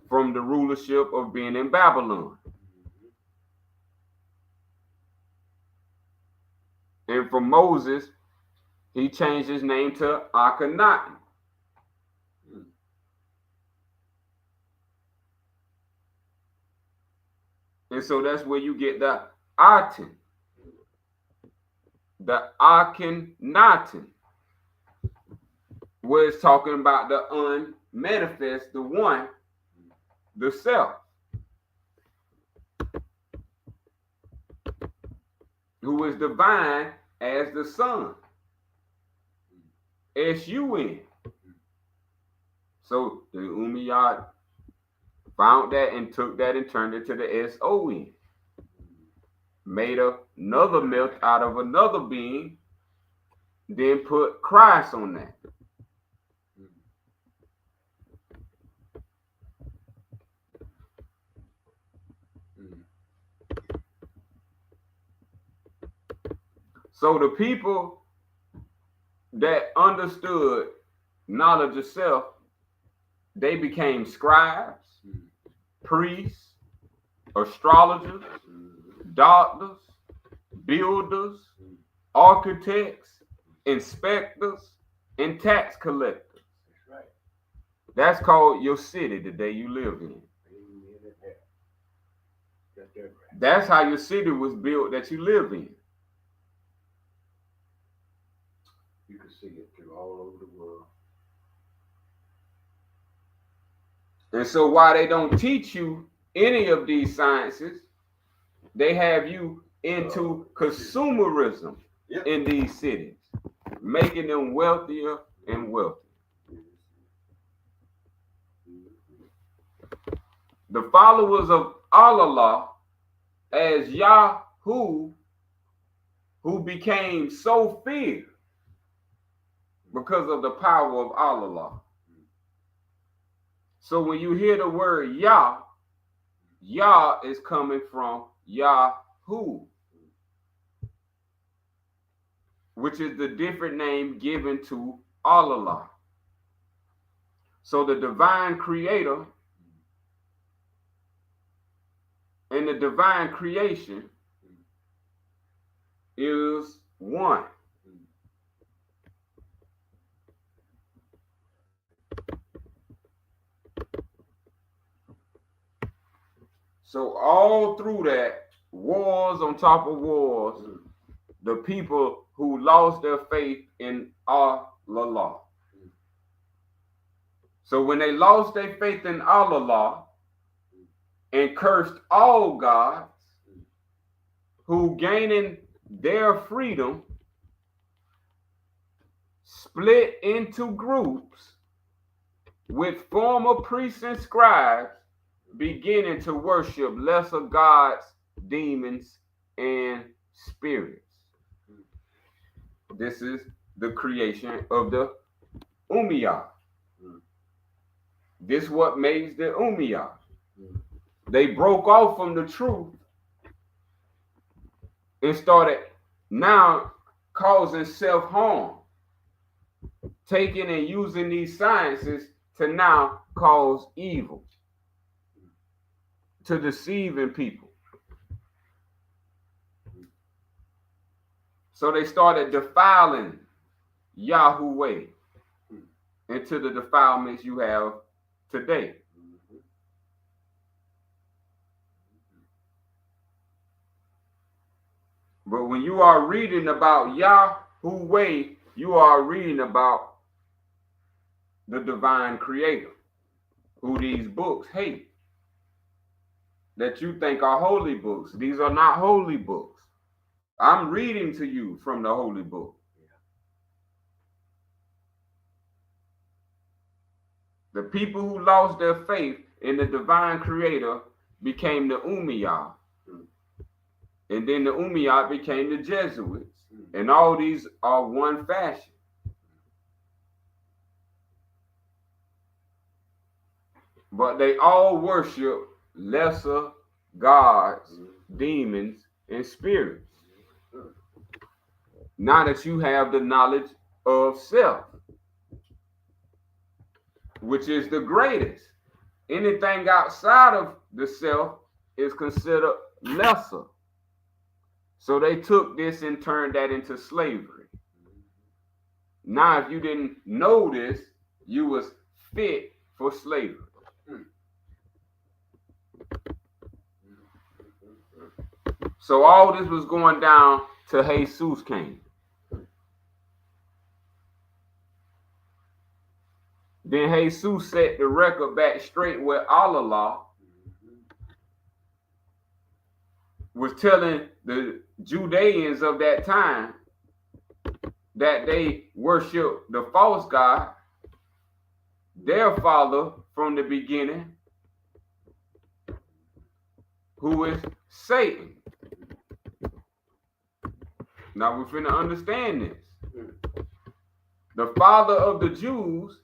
from the rulership of being in Babylon. And for Moses, he changed his name to Akhenaten. And so that's where you get the Aten, the Akhenaten, where it's talking about the unmanifest, the one, the self, who is divine as the Son. S-U-N. So the Umayyad Found that and took that and turned it to the S-O-N. Made another myth out of another being, then put Christ on that. So the people that understood knowledge of self, they became scribes, priests, astrologers, doctors, builders, architects, inspectors, and tax collectors. That's right. That's called your city, the day you live in. That's how your city was built that you live in. You can see it through all over the world. And so while they don't teach you any of these sciences, they have you into consumerism in these cities, making them wealthier and wealthier. The followers of Allah as Yahuweh, who became so feared because of the power of Allah. So when you hear the word Yah, Yah is coming from Yahuweh, which is the different name given to Allah. So the divine creator and the divine creation is one. So all through that, wars on top of wars, the people who lost their faith in Allah. So when they lost their faith in Allah and cursed all gods, who gaining their freedom, split into groups with former priests and scribes beginning to worship lesser gods, demons, and spirits. This is the creation of the Umayyad. This is what makes the Umayyad. They broke off from the truth and started now causing self-harm, taking and using these sciences to now cause evil, to deceiving people. So they started defiling Yahuweh into the defilements you have today. But when you are reading about Yahuweh, you are reading about the divine creator, who these books hate, that you think are holy books. These are not holy books. I'm reading to you from the holy book. The people who lost their faith in the divine creator became the Umayyad. And then the Umayyad became the Jesuits. And all these are one fashion. But they all worship lesser gods, demons, and spirits. Now that you have the knowledge of self, which is the greatest. Anything outside of the self is considered lesser. So they took this and turned that into slavery. Now, if you didn't know this, you was fit for slavery. So all this was going down till Jesus came. Then Jesus set the record back straight where Allah was telling the Judeans of that time that they worship the false god, their father from the beginning who is Satan. Now we're finna understand this. The father of the Jews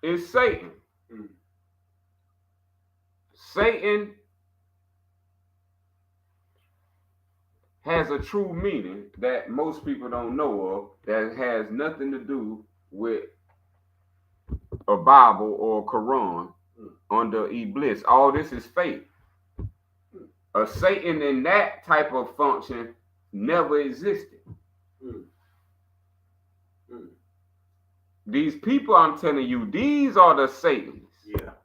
is Satan. Satan has a true meaning that most people don't know of, that has nothing to do with a Bible or a Quran under Iblis. All this is fake. A Satan in that type of function never existed. These people, I'm telling you, these are the Satans. Yeah.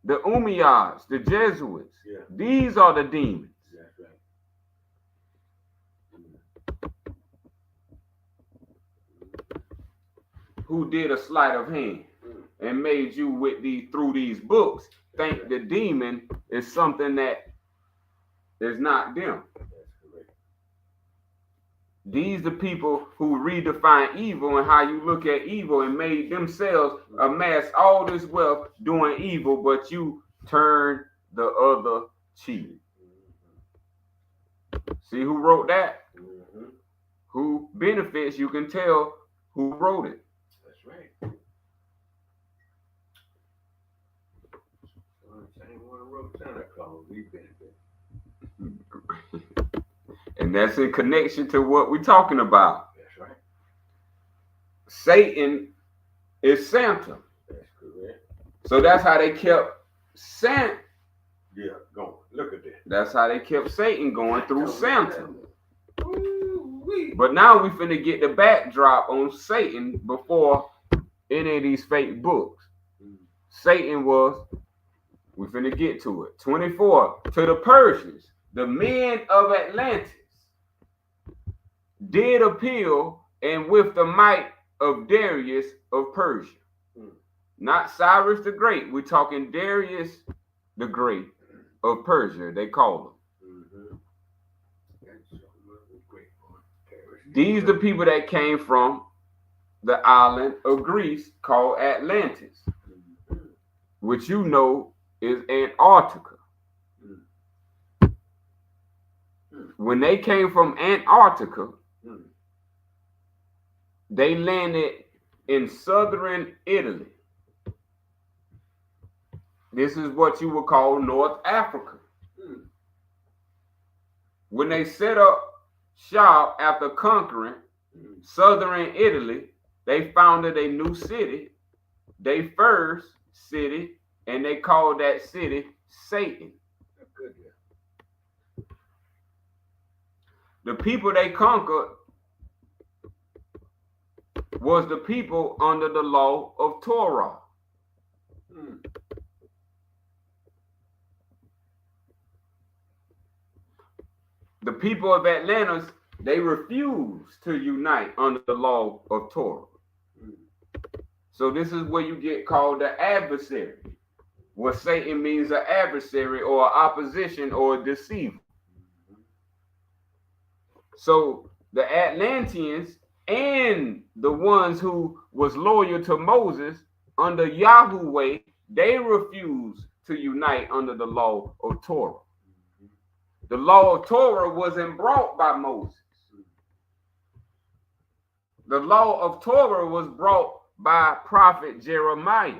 The Umayyads, the Jesuits. Yeah. These are the demons. That's right. Who did a sleight of hand and made you through these books think the demon is something that is not them. These the people who redefine evil and how you look at evil and made themselves amass all this wealth doing evil, but you turn the other cheek. See who wrote that? Who benefits, you can tell who wrote it. That's right. Same one who wrote Santa Claus, we benefit. And that's in connection to what we're talking about. That's right. Satan is Santa. That's correct. So that's how they kept Santa. Yeah, going. Look at that. That's how they kept Satan going through Santa. Ooh-wee. But now we finna get the backdrop on Satan before any of these fake books. Satan was, we finna get to it. 24, to the Persians, the men of Atlantis did appeal, and with the might of Darius of Persia. Not Cyrus the Great. We're talking Darius the Great of Persia, they call him. These the people that came from the island of Greece called Atlantis, which you know is Antarctica. When they came from Antarctica, they landed in southern Italy. This is what you would call North Africa. When they set up shop after conquering southern Italy, they founded a new city, their first city, and they called that city Satan. The people they conquered was the people under the law of Torah. The people of Atlantis, they refused to unite under the law of Torah. So this is where you get called the adversary. What Satan means, an adversary or opposition or a deceiver. So the Atlanteans and the ones who was loyal to Moses under Yahuweh, they refused to unite under the law of Torah. The law of Torah wasn't brought by Moses. The law of Torah was brought by prophet Jeremiah.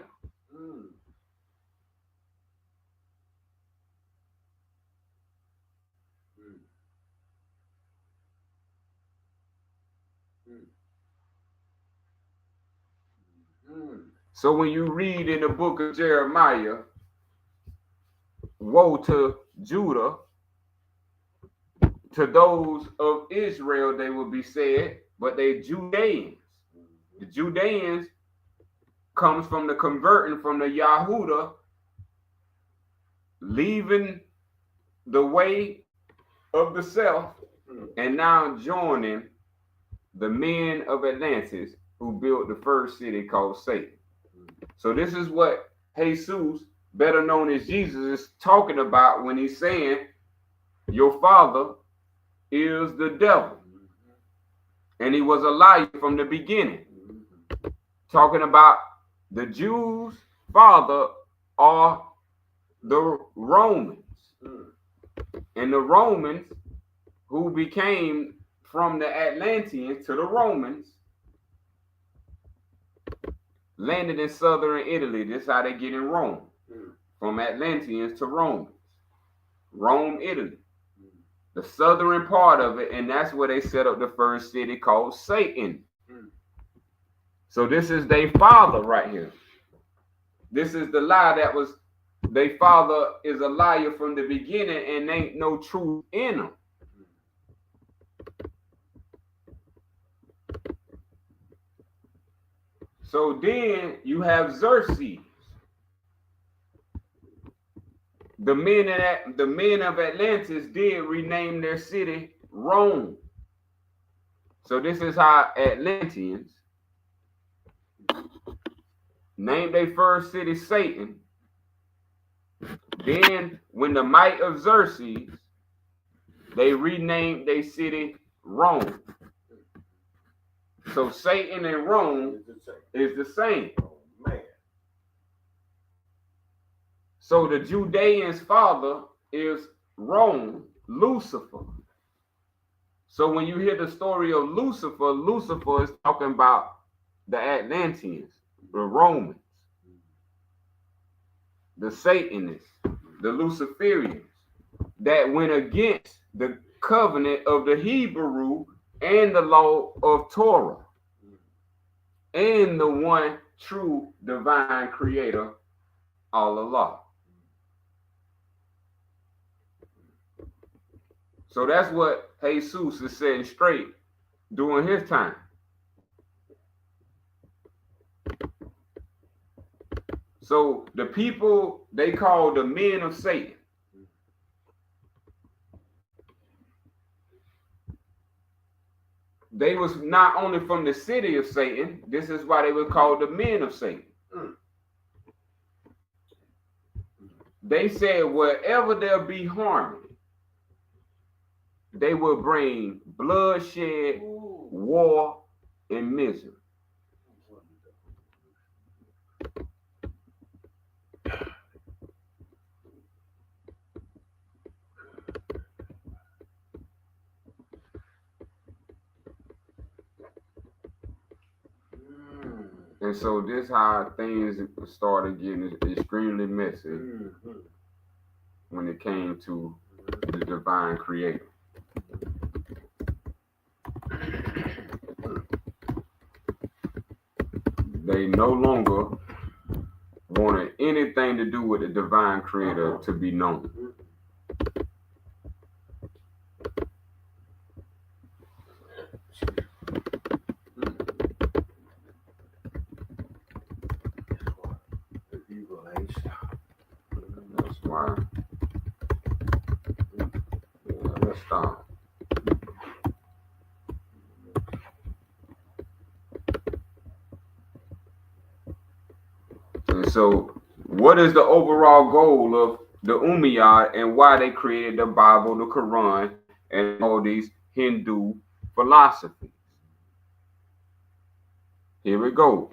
So when you read in the book of Jeremiah, woe to Judah, to those of Israel, they will be said, but they Judeans. The Judeans comes from the converting from the Yahudah, leaving the way of the self, and now joining the men of Atlantis who built the first city called Satan. So this is what Jesus, better known as Jesus, is talking about when he's saying, your father is the devil. And he was a liar from the beginning. Talking about the Jews' father are the Romans. And the Romans, who became from the Atlanteans to the Romans, landed in southern Italy. This is how they get in Rome. From Atlanteans to Romans. Rome, Italy. The southern part of it, and that's where they set up the first city called Satan. So this is their father right here. This is the lie that was, their father is a liar from the beginning and ain't no truth in him. So then you have Xerxes. The men of Atlantis did rename their city Rome. So this is how Atlanteans named their first city Satan. Then when the might of Xerxes, they renamed their city Rome. So Satan and Rome is the same. So the Judeans' father is Rome, Lucifer. So when you hear the story of Lucifer, Lucifer is talking about the Atlanteans, the Romans, the Satanists, the Luciferians that went against the covenant of the Hebrew and the law of Torah and the one true divine creator, Allah. So that's what Jesus is setting straight during his time. So the people they call the men of Satan. They was not only from the city of Satan, this is why they were called the men of Satan. They said wherever there be harmony, they will bring bloodshed, war, and misery. And so this how things started getting extremely messy when it came to the divine creator. They no longer wanted anything to do with the divine creator to be known. That's why. Yeah, let's stop. And so, what is the overall goal of the Umayyad and why they created the Bible, the Quran, and all these Hindu philosophies? Here we go.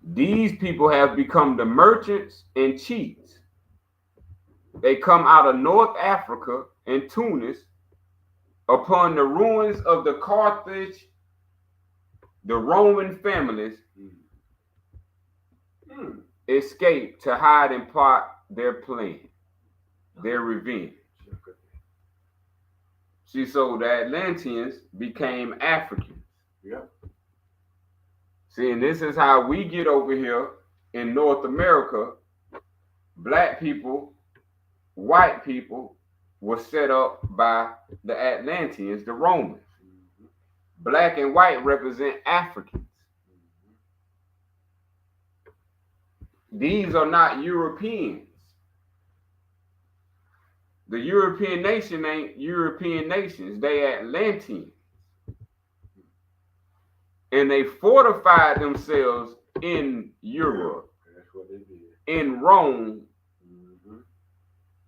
These people have become the merchants and cheats. They come out of North Africa and Tunis upon the ruins of the Carthage, the Roman families escaped to hide and plot their plan, their revenge. See, so the Atlanteans became Africans. Yep. See, and this is how we get over here in North America. Black people, white people were set up by the Atlanteans, the Romans. Black and white represent Africans. These are not Europeans. The European nation ain't European nations. They Atlanteans. And they fortified themselves in Europe. That's what they did. In Rome.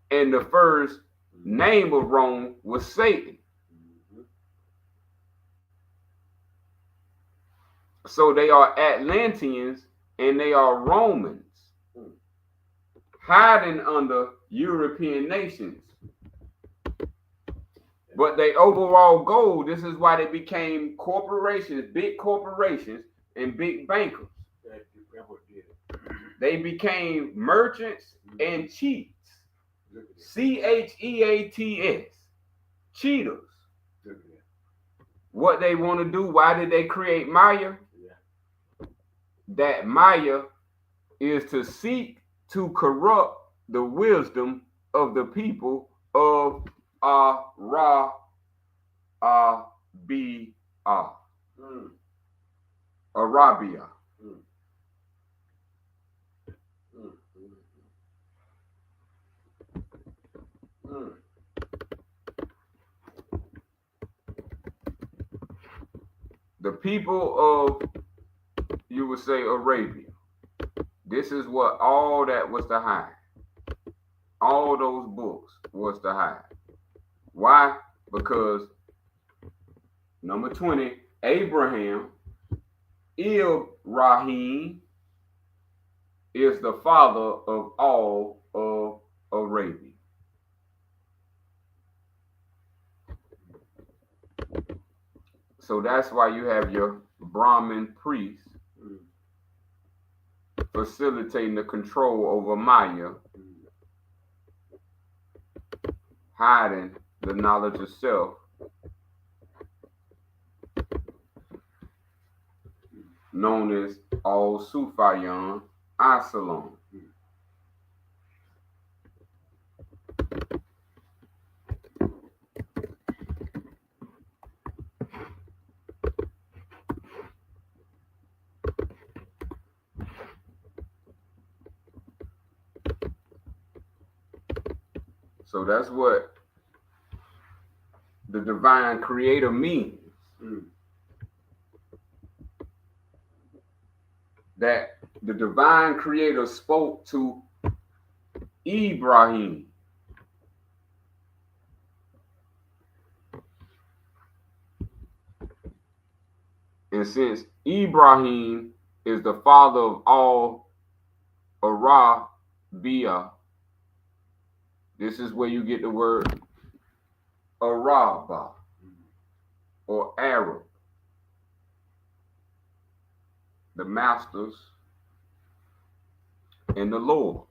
And the first name of Rome was Satan. So they are Atlanteans and they are Romans. hiding under European nations. But their overall goal, this is why they became corporations, big corporations, and big bankers. They became merchants and cheats. CHEATS. Cheaters. What they want to do, why did they create Maya? That Maya is to seek to corrupt the wisdom of the people of Arabia. Arabia. The people of, you would say, Arabia. This is what all that was to hide. All those books was to hide. Why? Because number 20, Abraham, Ibrahim, is the father of all of Arabia. So that's why you have your Brahmin priests facilitating the control over Maya, hiding the knowledge of self, known as Al-Sufayan Asalam. So that's what the divine creator means. That the divine creator spoke to Ibrahim. And since Ibrahim is the father of all Arabia, this is where you get the word Araba or Arab. The masters and the lords.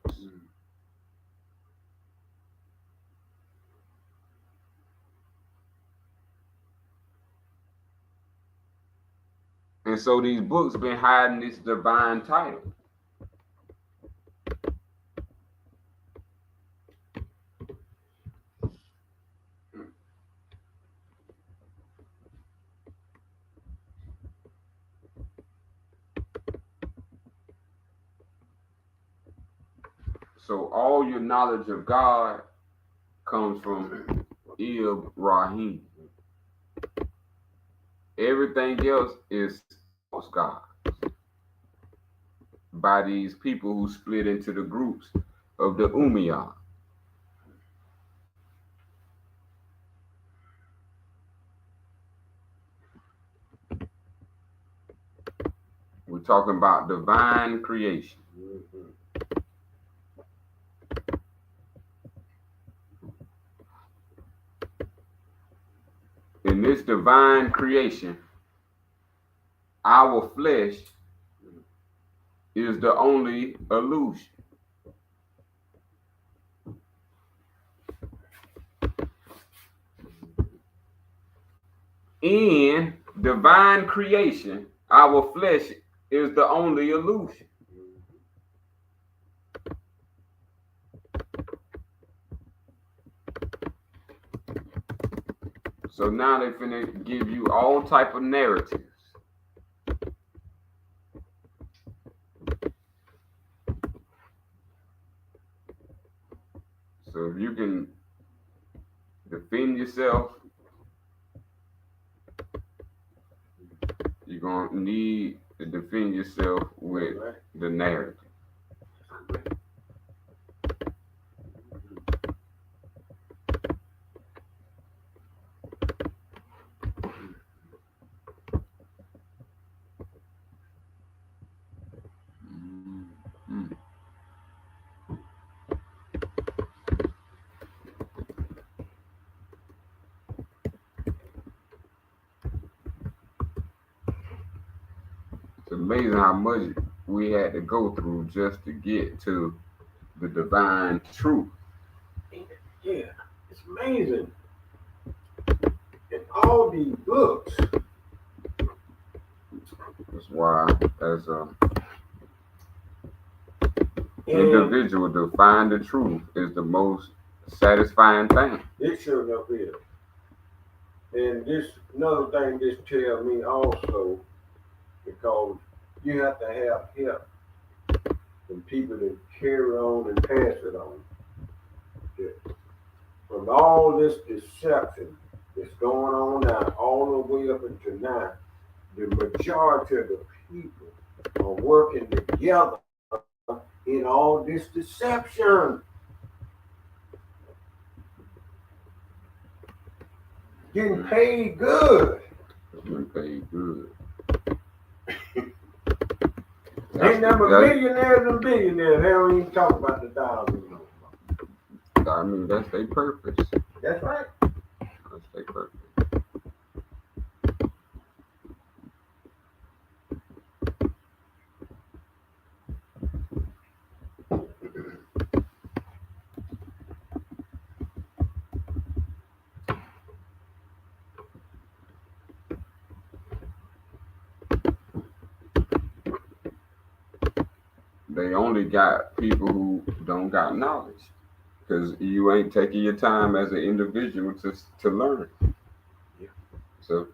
And so these books been hiding this divine title. So all your knowledge of God comes from Ibrahim. Everything else is false God by these people who split into the groups of the Umayyad. We're talking about divine creation. In this divine creation, our flesh is the only illusion. In divine creation, our flesh is the only illusion. So now they're finna give you all type of narratives. So if you can defend yourself, you're gonna need to defend yourself with the narrative. It's amazing how much we had to go through just to get to the divine truth. Yeah, it's amazing. In all these books. That's why, as an individual, to find the truth is the most satisfying thing. It sure enough is. And this another thing this tells me also, because you have to have help from people to carry on and pass it on. From all this deception that's going on now, all the way up until now, the majority of the people are working together in all this deception. Getting paid good. Getting paid good. Ain't never millionaires and billionaires. They don't even talk about the thousands. I mean, that's their purpose. That's right. That's their purpose. They only got people who don't got knowledge, because you ain't taking your time as an individual to learn. Yeah. So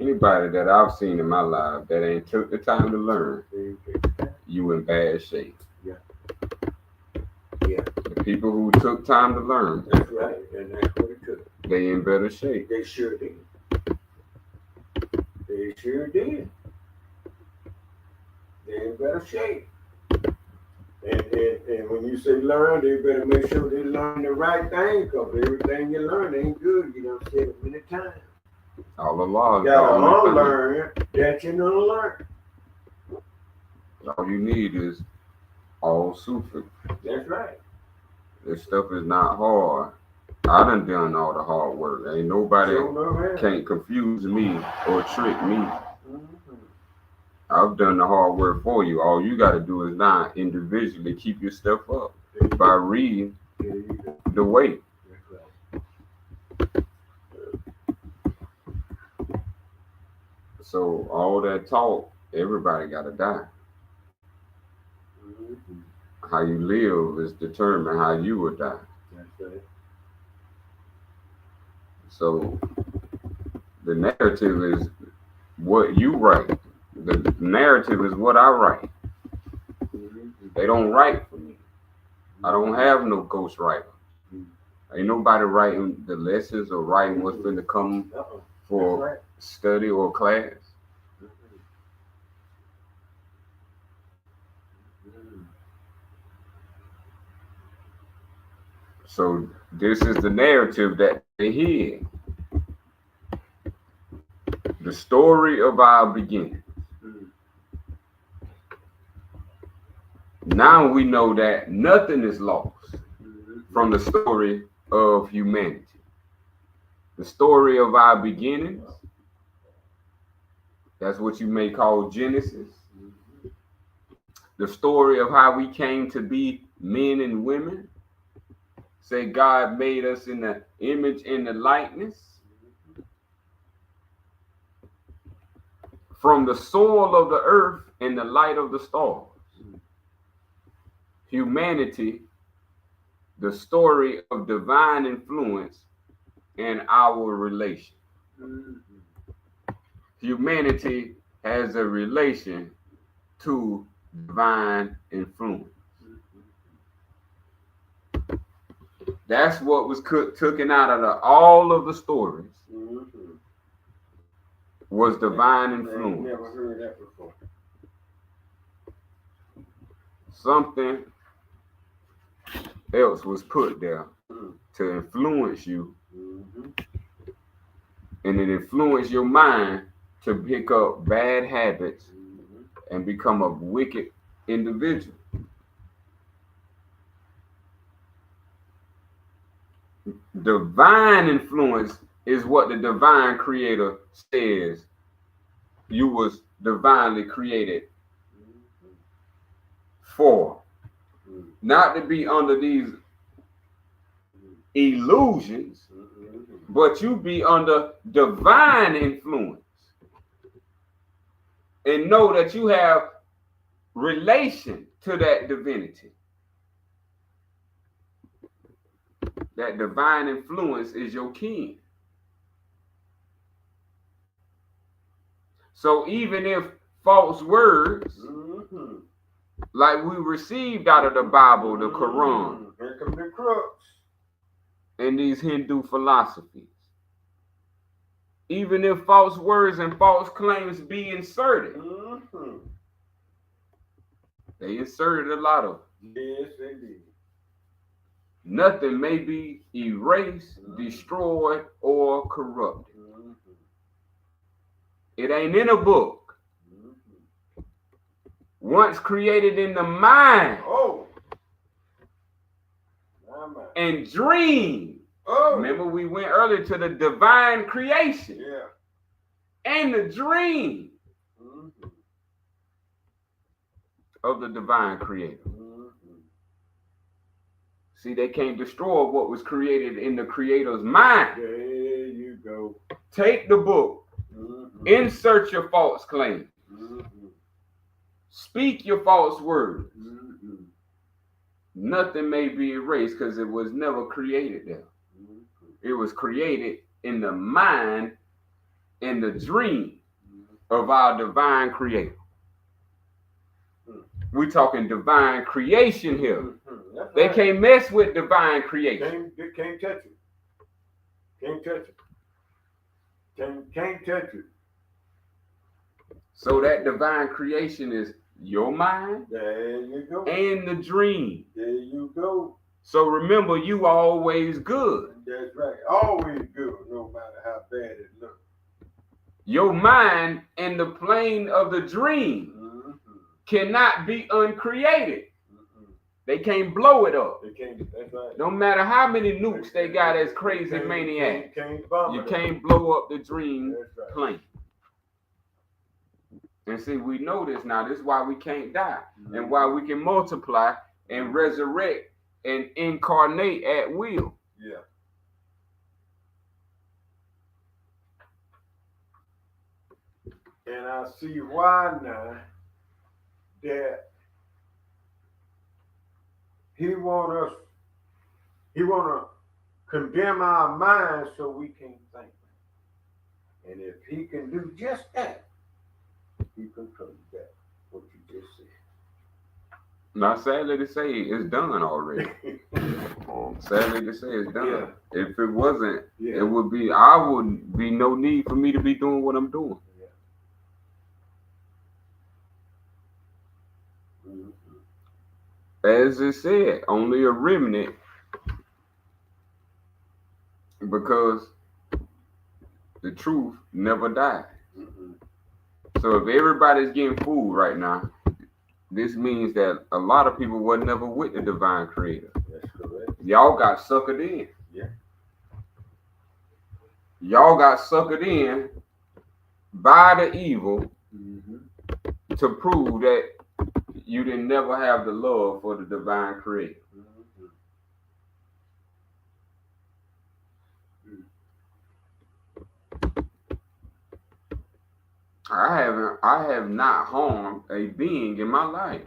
anybody that I've seen in my life that ain't took the time to learn, you in bad shape. Yeah. Yeah. The people who took time to learn, that's right, and that's what it took. They in better shape. They sure did. They sure did. They're in better shape. And when you say learn, they better make sure they learn the right thing, because everything you learn ain't good. You done said it many times. All the laws. You gotta unlearn that you don't learn. All you need is all super. That's right. This stuff is not hard. I done all the hard work. Ain't nobody can't confuse me or trick me. I've done the hard work for you. All you got to do is not individually keep your stuff up by reading the way. So all that talk, everybody got to die. How you live is determined how you will die. So the narrative is what you write. The narrative is what I write. They don't write for me. I don't have no ghostwriter. Ain't nobody writing the lessons or writing what's going to come for study or class. So this is the narrative that they hear. The story of our beginning. Now we know that nothing is lost from the story of humanity. The story of our beginnings, that's what you may call Genesis. The story of how we came to be men and women. Say God made us in the image and the likeness. From the soil of the earth and the light of the stars. Humanity, the story of divine influence and our relation. Humanity has a relation to divine influence. That's what was taken out of all of the stories. Was divine influence. I never heard that before. Something else was put there to influence you, and it influenced your mind to pick up bad habits and become a wicked individual. Divine influence is what the divine creator says. You was divinely created for. Not to be under these illusions, but you be under divine influence. And know that you have relation to that divinity. That divine influence is your kin. So even if false words, like we received out of the Bible, the Quran, here come the crooks, and these Hindu philosophies, even if false words and false claims be inserted, they inserted a lot of them. Yes, they did. Nothing may be erased, destroyed, or corrupted. It ain't in a book. Once created in the mind and dream. Remember we went earlier to the divine creation. Yeah. And the dream of the divine creator. See, they can't destroy what was created in the creator's mind. There you go. Take the book. Insert your false claim. Speak your false words. Nothing may be erased because it was never created there. It was created in the mind and the dream of our divine creator. We're talking divine creation here. They can't mess with divine creation. Can't touch it. Can't touch it. Can't touch it. So that divine creation is your mind. There you go. And the dream. There you go. So remember, you always good. That's right. Always good, no matter how bad it looks. Your mind and the plane of the dream cannot be uncreated. They can't blow it up. They can't. That's right. No matter how many nukes they got as crazy maniacs, you can't blow up the dream plane. And see, we know this now. This is why we can't die, and why we can multiply and resurrect and incarnate at will. Yeah. And I see why now that he want to condemn our minds so we can't think. And if he can do just that, he can come back what you just said. Now, sadly to say, it's done already. Sadly to say, it's done. Yeah. If it wasn't, it would be, I wouldn't be no need for me to be doing what I'm doing. As it said, only a remnant, because the truth never dies. So if everybody's getting food right now, this means that a lot of people were never with the divine creator. That's correct. Y'all got suckered in. Yeah. Y'all got suckered in by the evil to prove that you didn't never have the love for the divine creator. I have not harmed a being in my life.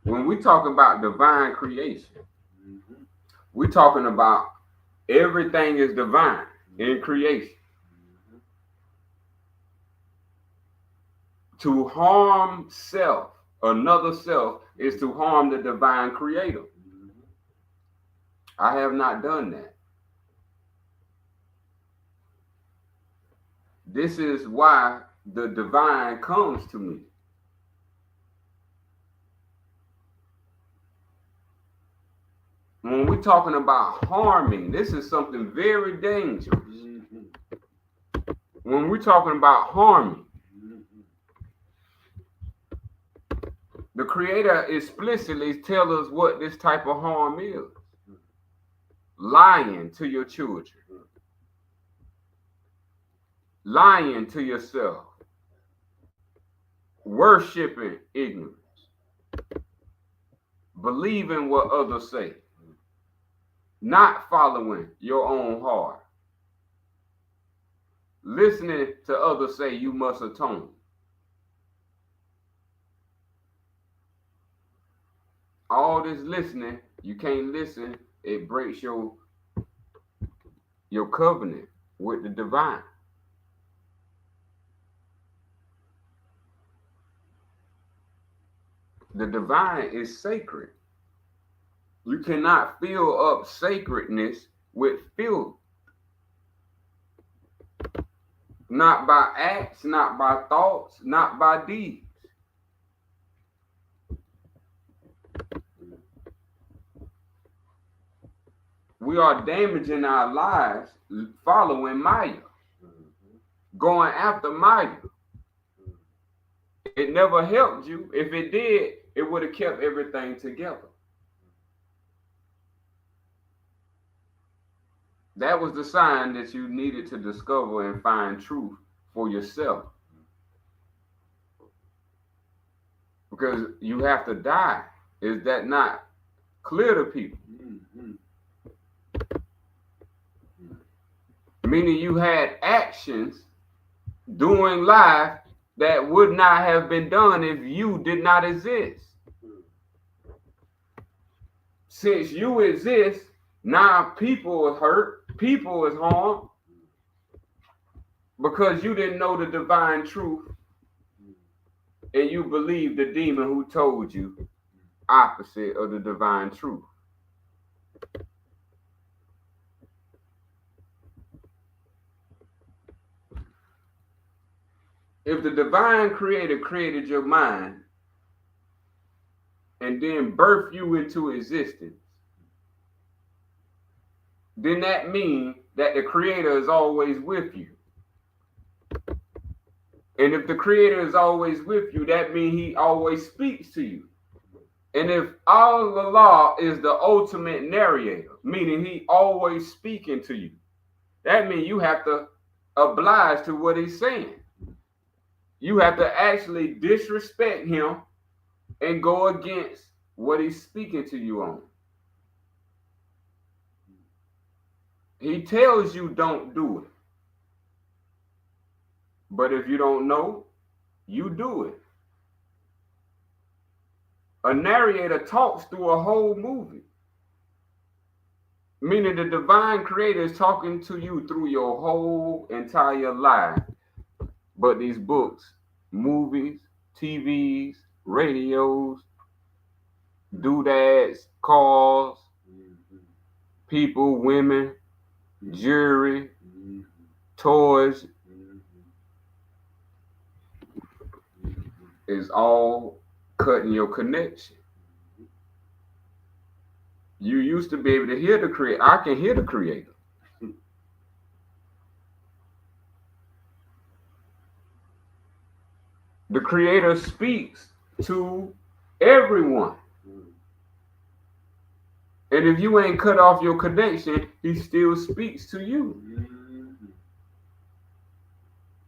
When we talk about divine creation, we're talking about everything is divine in creation. To harm self, another self, is to harm the divine creator. I have not done that. This is why the divine comes to me. When we're talking about harming, this is something very dangerous. When we're talking about harming, the Creator explicitly tells us what this type of harm is. Lying to your children. Lying to yourself. Worshipping ignorance. believing what others say, not following your own heart, listening to others say you must atone. All this listening, you can't listen, it breaks your covenant with the divine. The divine is sacred. You cannot fill up sacredness with filth. Not by acts, not by thoughts, not by deeds. We are damaging our lives following Maya, going after Maya. It never helped you. If it did, it would have kept everything together. That was the sign that you needed to discover and find truth for yourself. Because you have to die. Is that not clear to people? Meaning you had actions doing life that would not have been done if you did not exist. Since you exist, now people are hurt, people is harmed, because you didn't know the divine truth and you believed the demon who told you opposite of the divine truth. If the divine creator created your mind and then birthed you into existence, then that means that the creator is always with you. And if the creator is always with you, that means he always speaks to you. And if Allah is the ultimate narrator, meaning he always speaking to you, that means you have to oblige to what he's saying. You have to actually disrespect him and go against what he's speaking to you on. He tells you don't do it. But if you don't know, you do it. A narrator talks through a whole movie. Meaning the divine creator is talking to you through your whole entire life. But these books, movies, TVs, radios, doodads, cars, people, women, jewelry, toys, is all cutting your connection. You used to be able to hear the creator. I can hear the creator. The creator speaks to everyone. And if you ain't cut off your connection, he still speaks to you.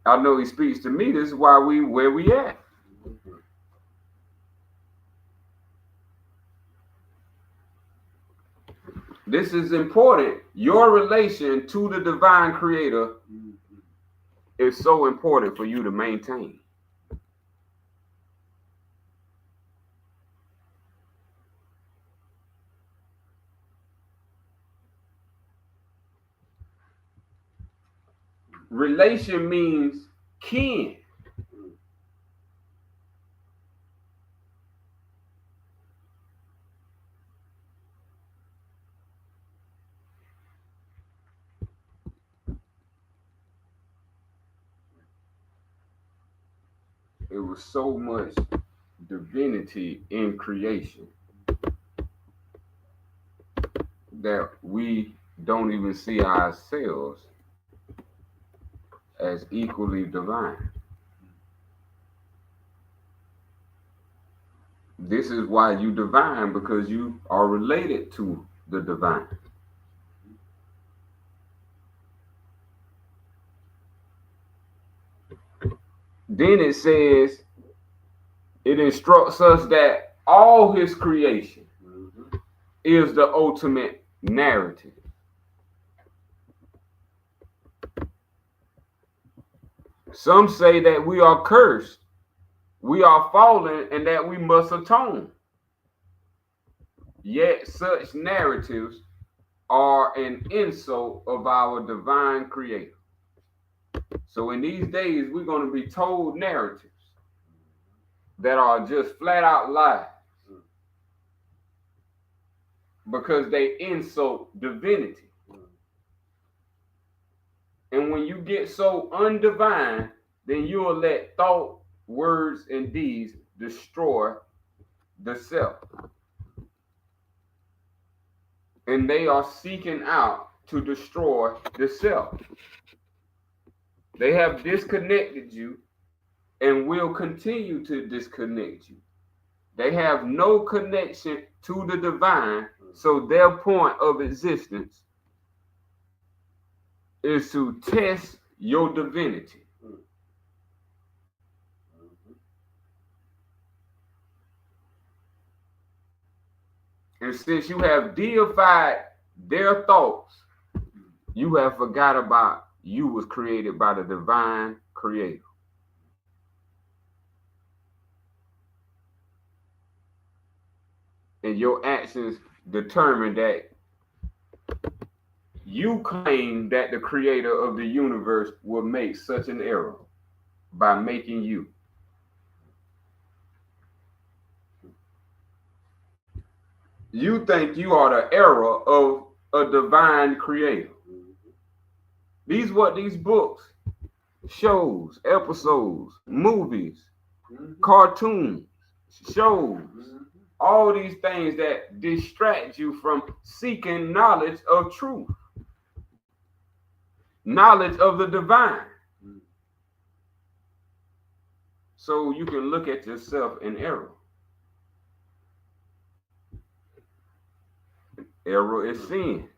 I know he speaks to me. This is why where we at. This is important. Your relation to the divine creator is so important for you to maintain. Relation means kin. It was so much divinity in creation that we don't even see ourselves as equally divine. This is why you divine, because you are related to the divine. Then it says, it instructs us that all his creation is the ultimate narrative. Some say that we are cursed, we are fallen, and that we must atone. Yet such narratives are an insult of our divine creator. So in these days, we're going to be told narratives that are just flat out lies because they insult divinity. And when you get so undivine, then you will let thought, words, and deeds destroy the self. And they are seeking out to destroy the self. They have disconnected you and will continue to disconnect you. They have no connection to the divine, so their point of existence is to test your divinity. And since you have deified their thoughts, you have forgot about you was created by the divine creator. And your actions determine that you claim that the creator of the universe will make such an error by making you. You think you are the error of a divine creator. These what these books, shows, episodes, movies, cartoons, shows, all these things that distract you from seeking knowledge of truth, knowledge of the divine. So you can look at yourself in error. Error is sin.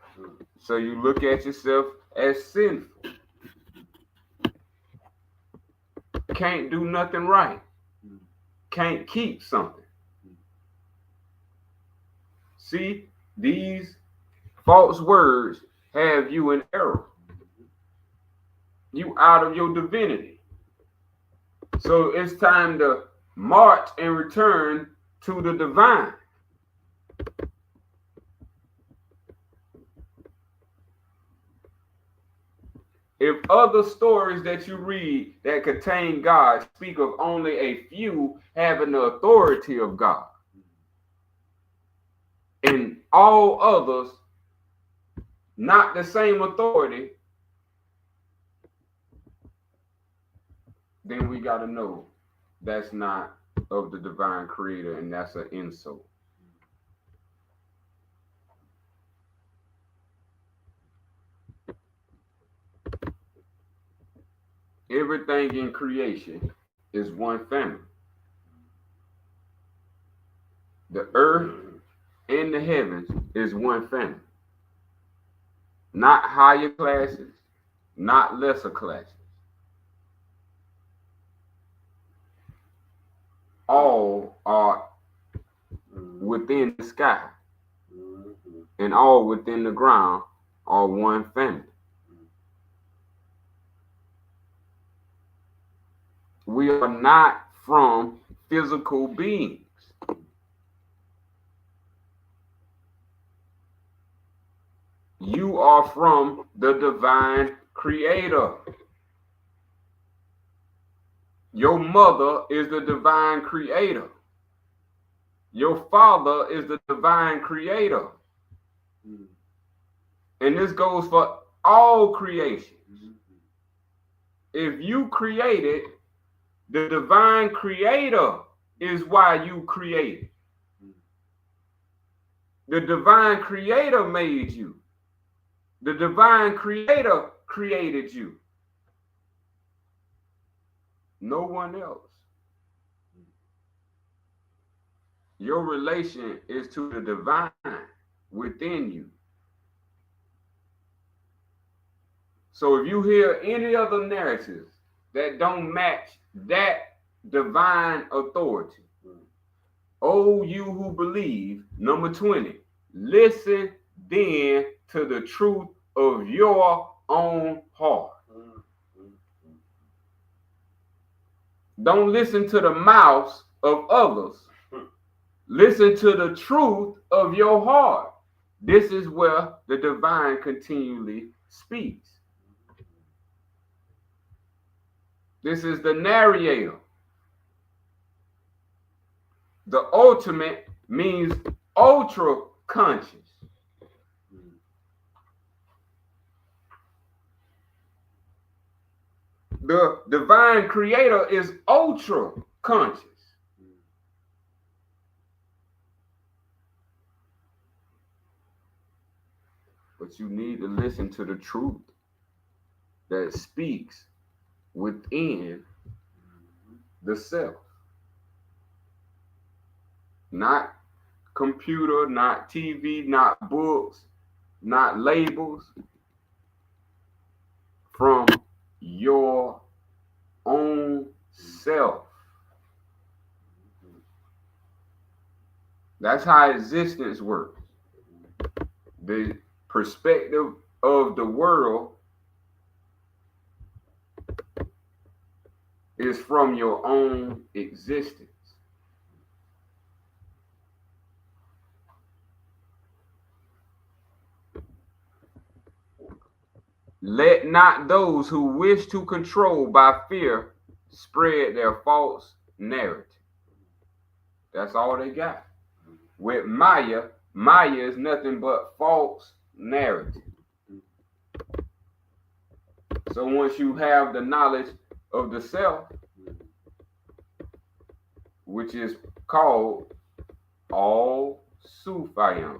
So you look at yourself as sinful. Can't do nothing right. Can't keep something. See, these false words have you in error. You out of your divinity. So it's time to march and return to the divine. If other stories that you read that contain God speak of only a few having the authority of God, and all others not the same authority, then we got to know that's not of the divine creator, and that's an insult. Everything in creation is one family. The earth and the heavens is one family. Not higher classes, not lesser classes. All are within the sky, and all within the ground are one family. We are not from physical beings. You are from the divine creator. Your mother is the divine creator. Your father is the divine creator. And this goes for all creation. If you created, the divine creator is why you created. The divine creator made you. The divine creator created you. No one else. Your relation is to the divine within you. So if you hear any other narratives that don't match that divine authority, oh, you who believe, number 20, Listen then to the truth of your own heart. Don't listen to the mouths of others. Listen to the truth of your heart. This is where the divine continually speaks. This is the narrator. The ultimate means ultra conscious. The divine creator is ultra conscious. But you need to listen to the truth that speaks within the self. Not computer, not TV, not books, not labels. From your own self. That's how existence works. The perspective of the world is from your own existence. Let not those who wish to control by fear spread their false narrative. That's all they got. With Maya is nothing but false narrative. So once you have the knowledge of the self, which is called all Sufayam,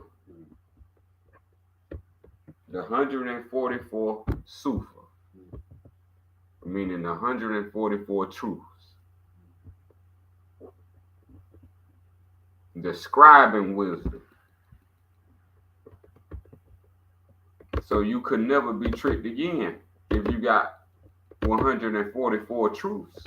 the 144 Sufa, meaning the 144 truths, describing wisdom. So you could never be tricked again if you got 144 truths.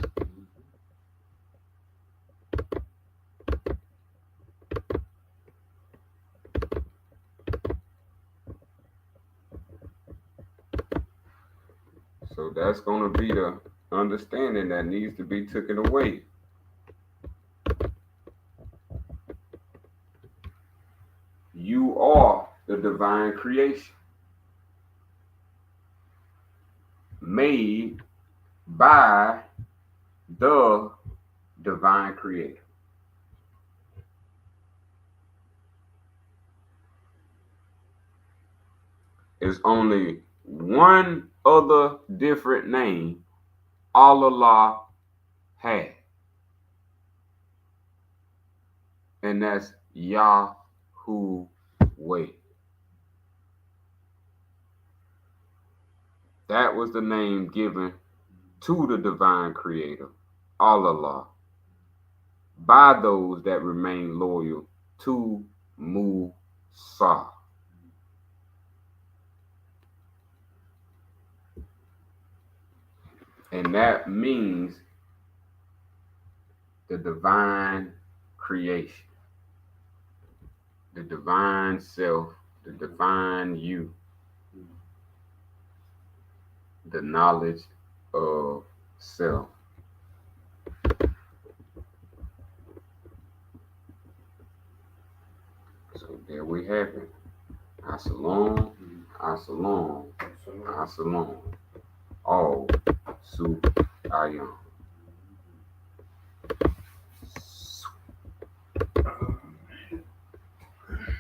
So that's going to be the understanding that needs to be taken away. You are the divine creation, made by the divine creator. There's only one other different name Allah had, and that's Yahuwah. That was the name given to the divine creator, Allah, by those that remain loyal to Musa. And that means the divine creation, the divine self, the divine you, the knowledge of self. So there we have it. As-salam, as-salam, as-salam. All Su Ayam.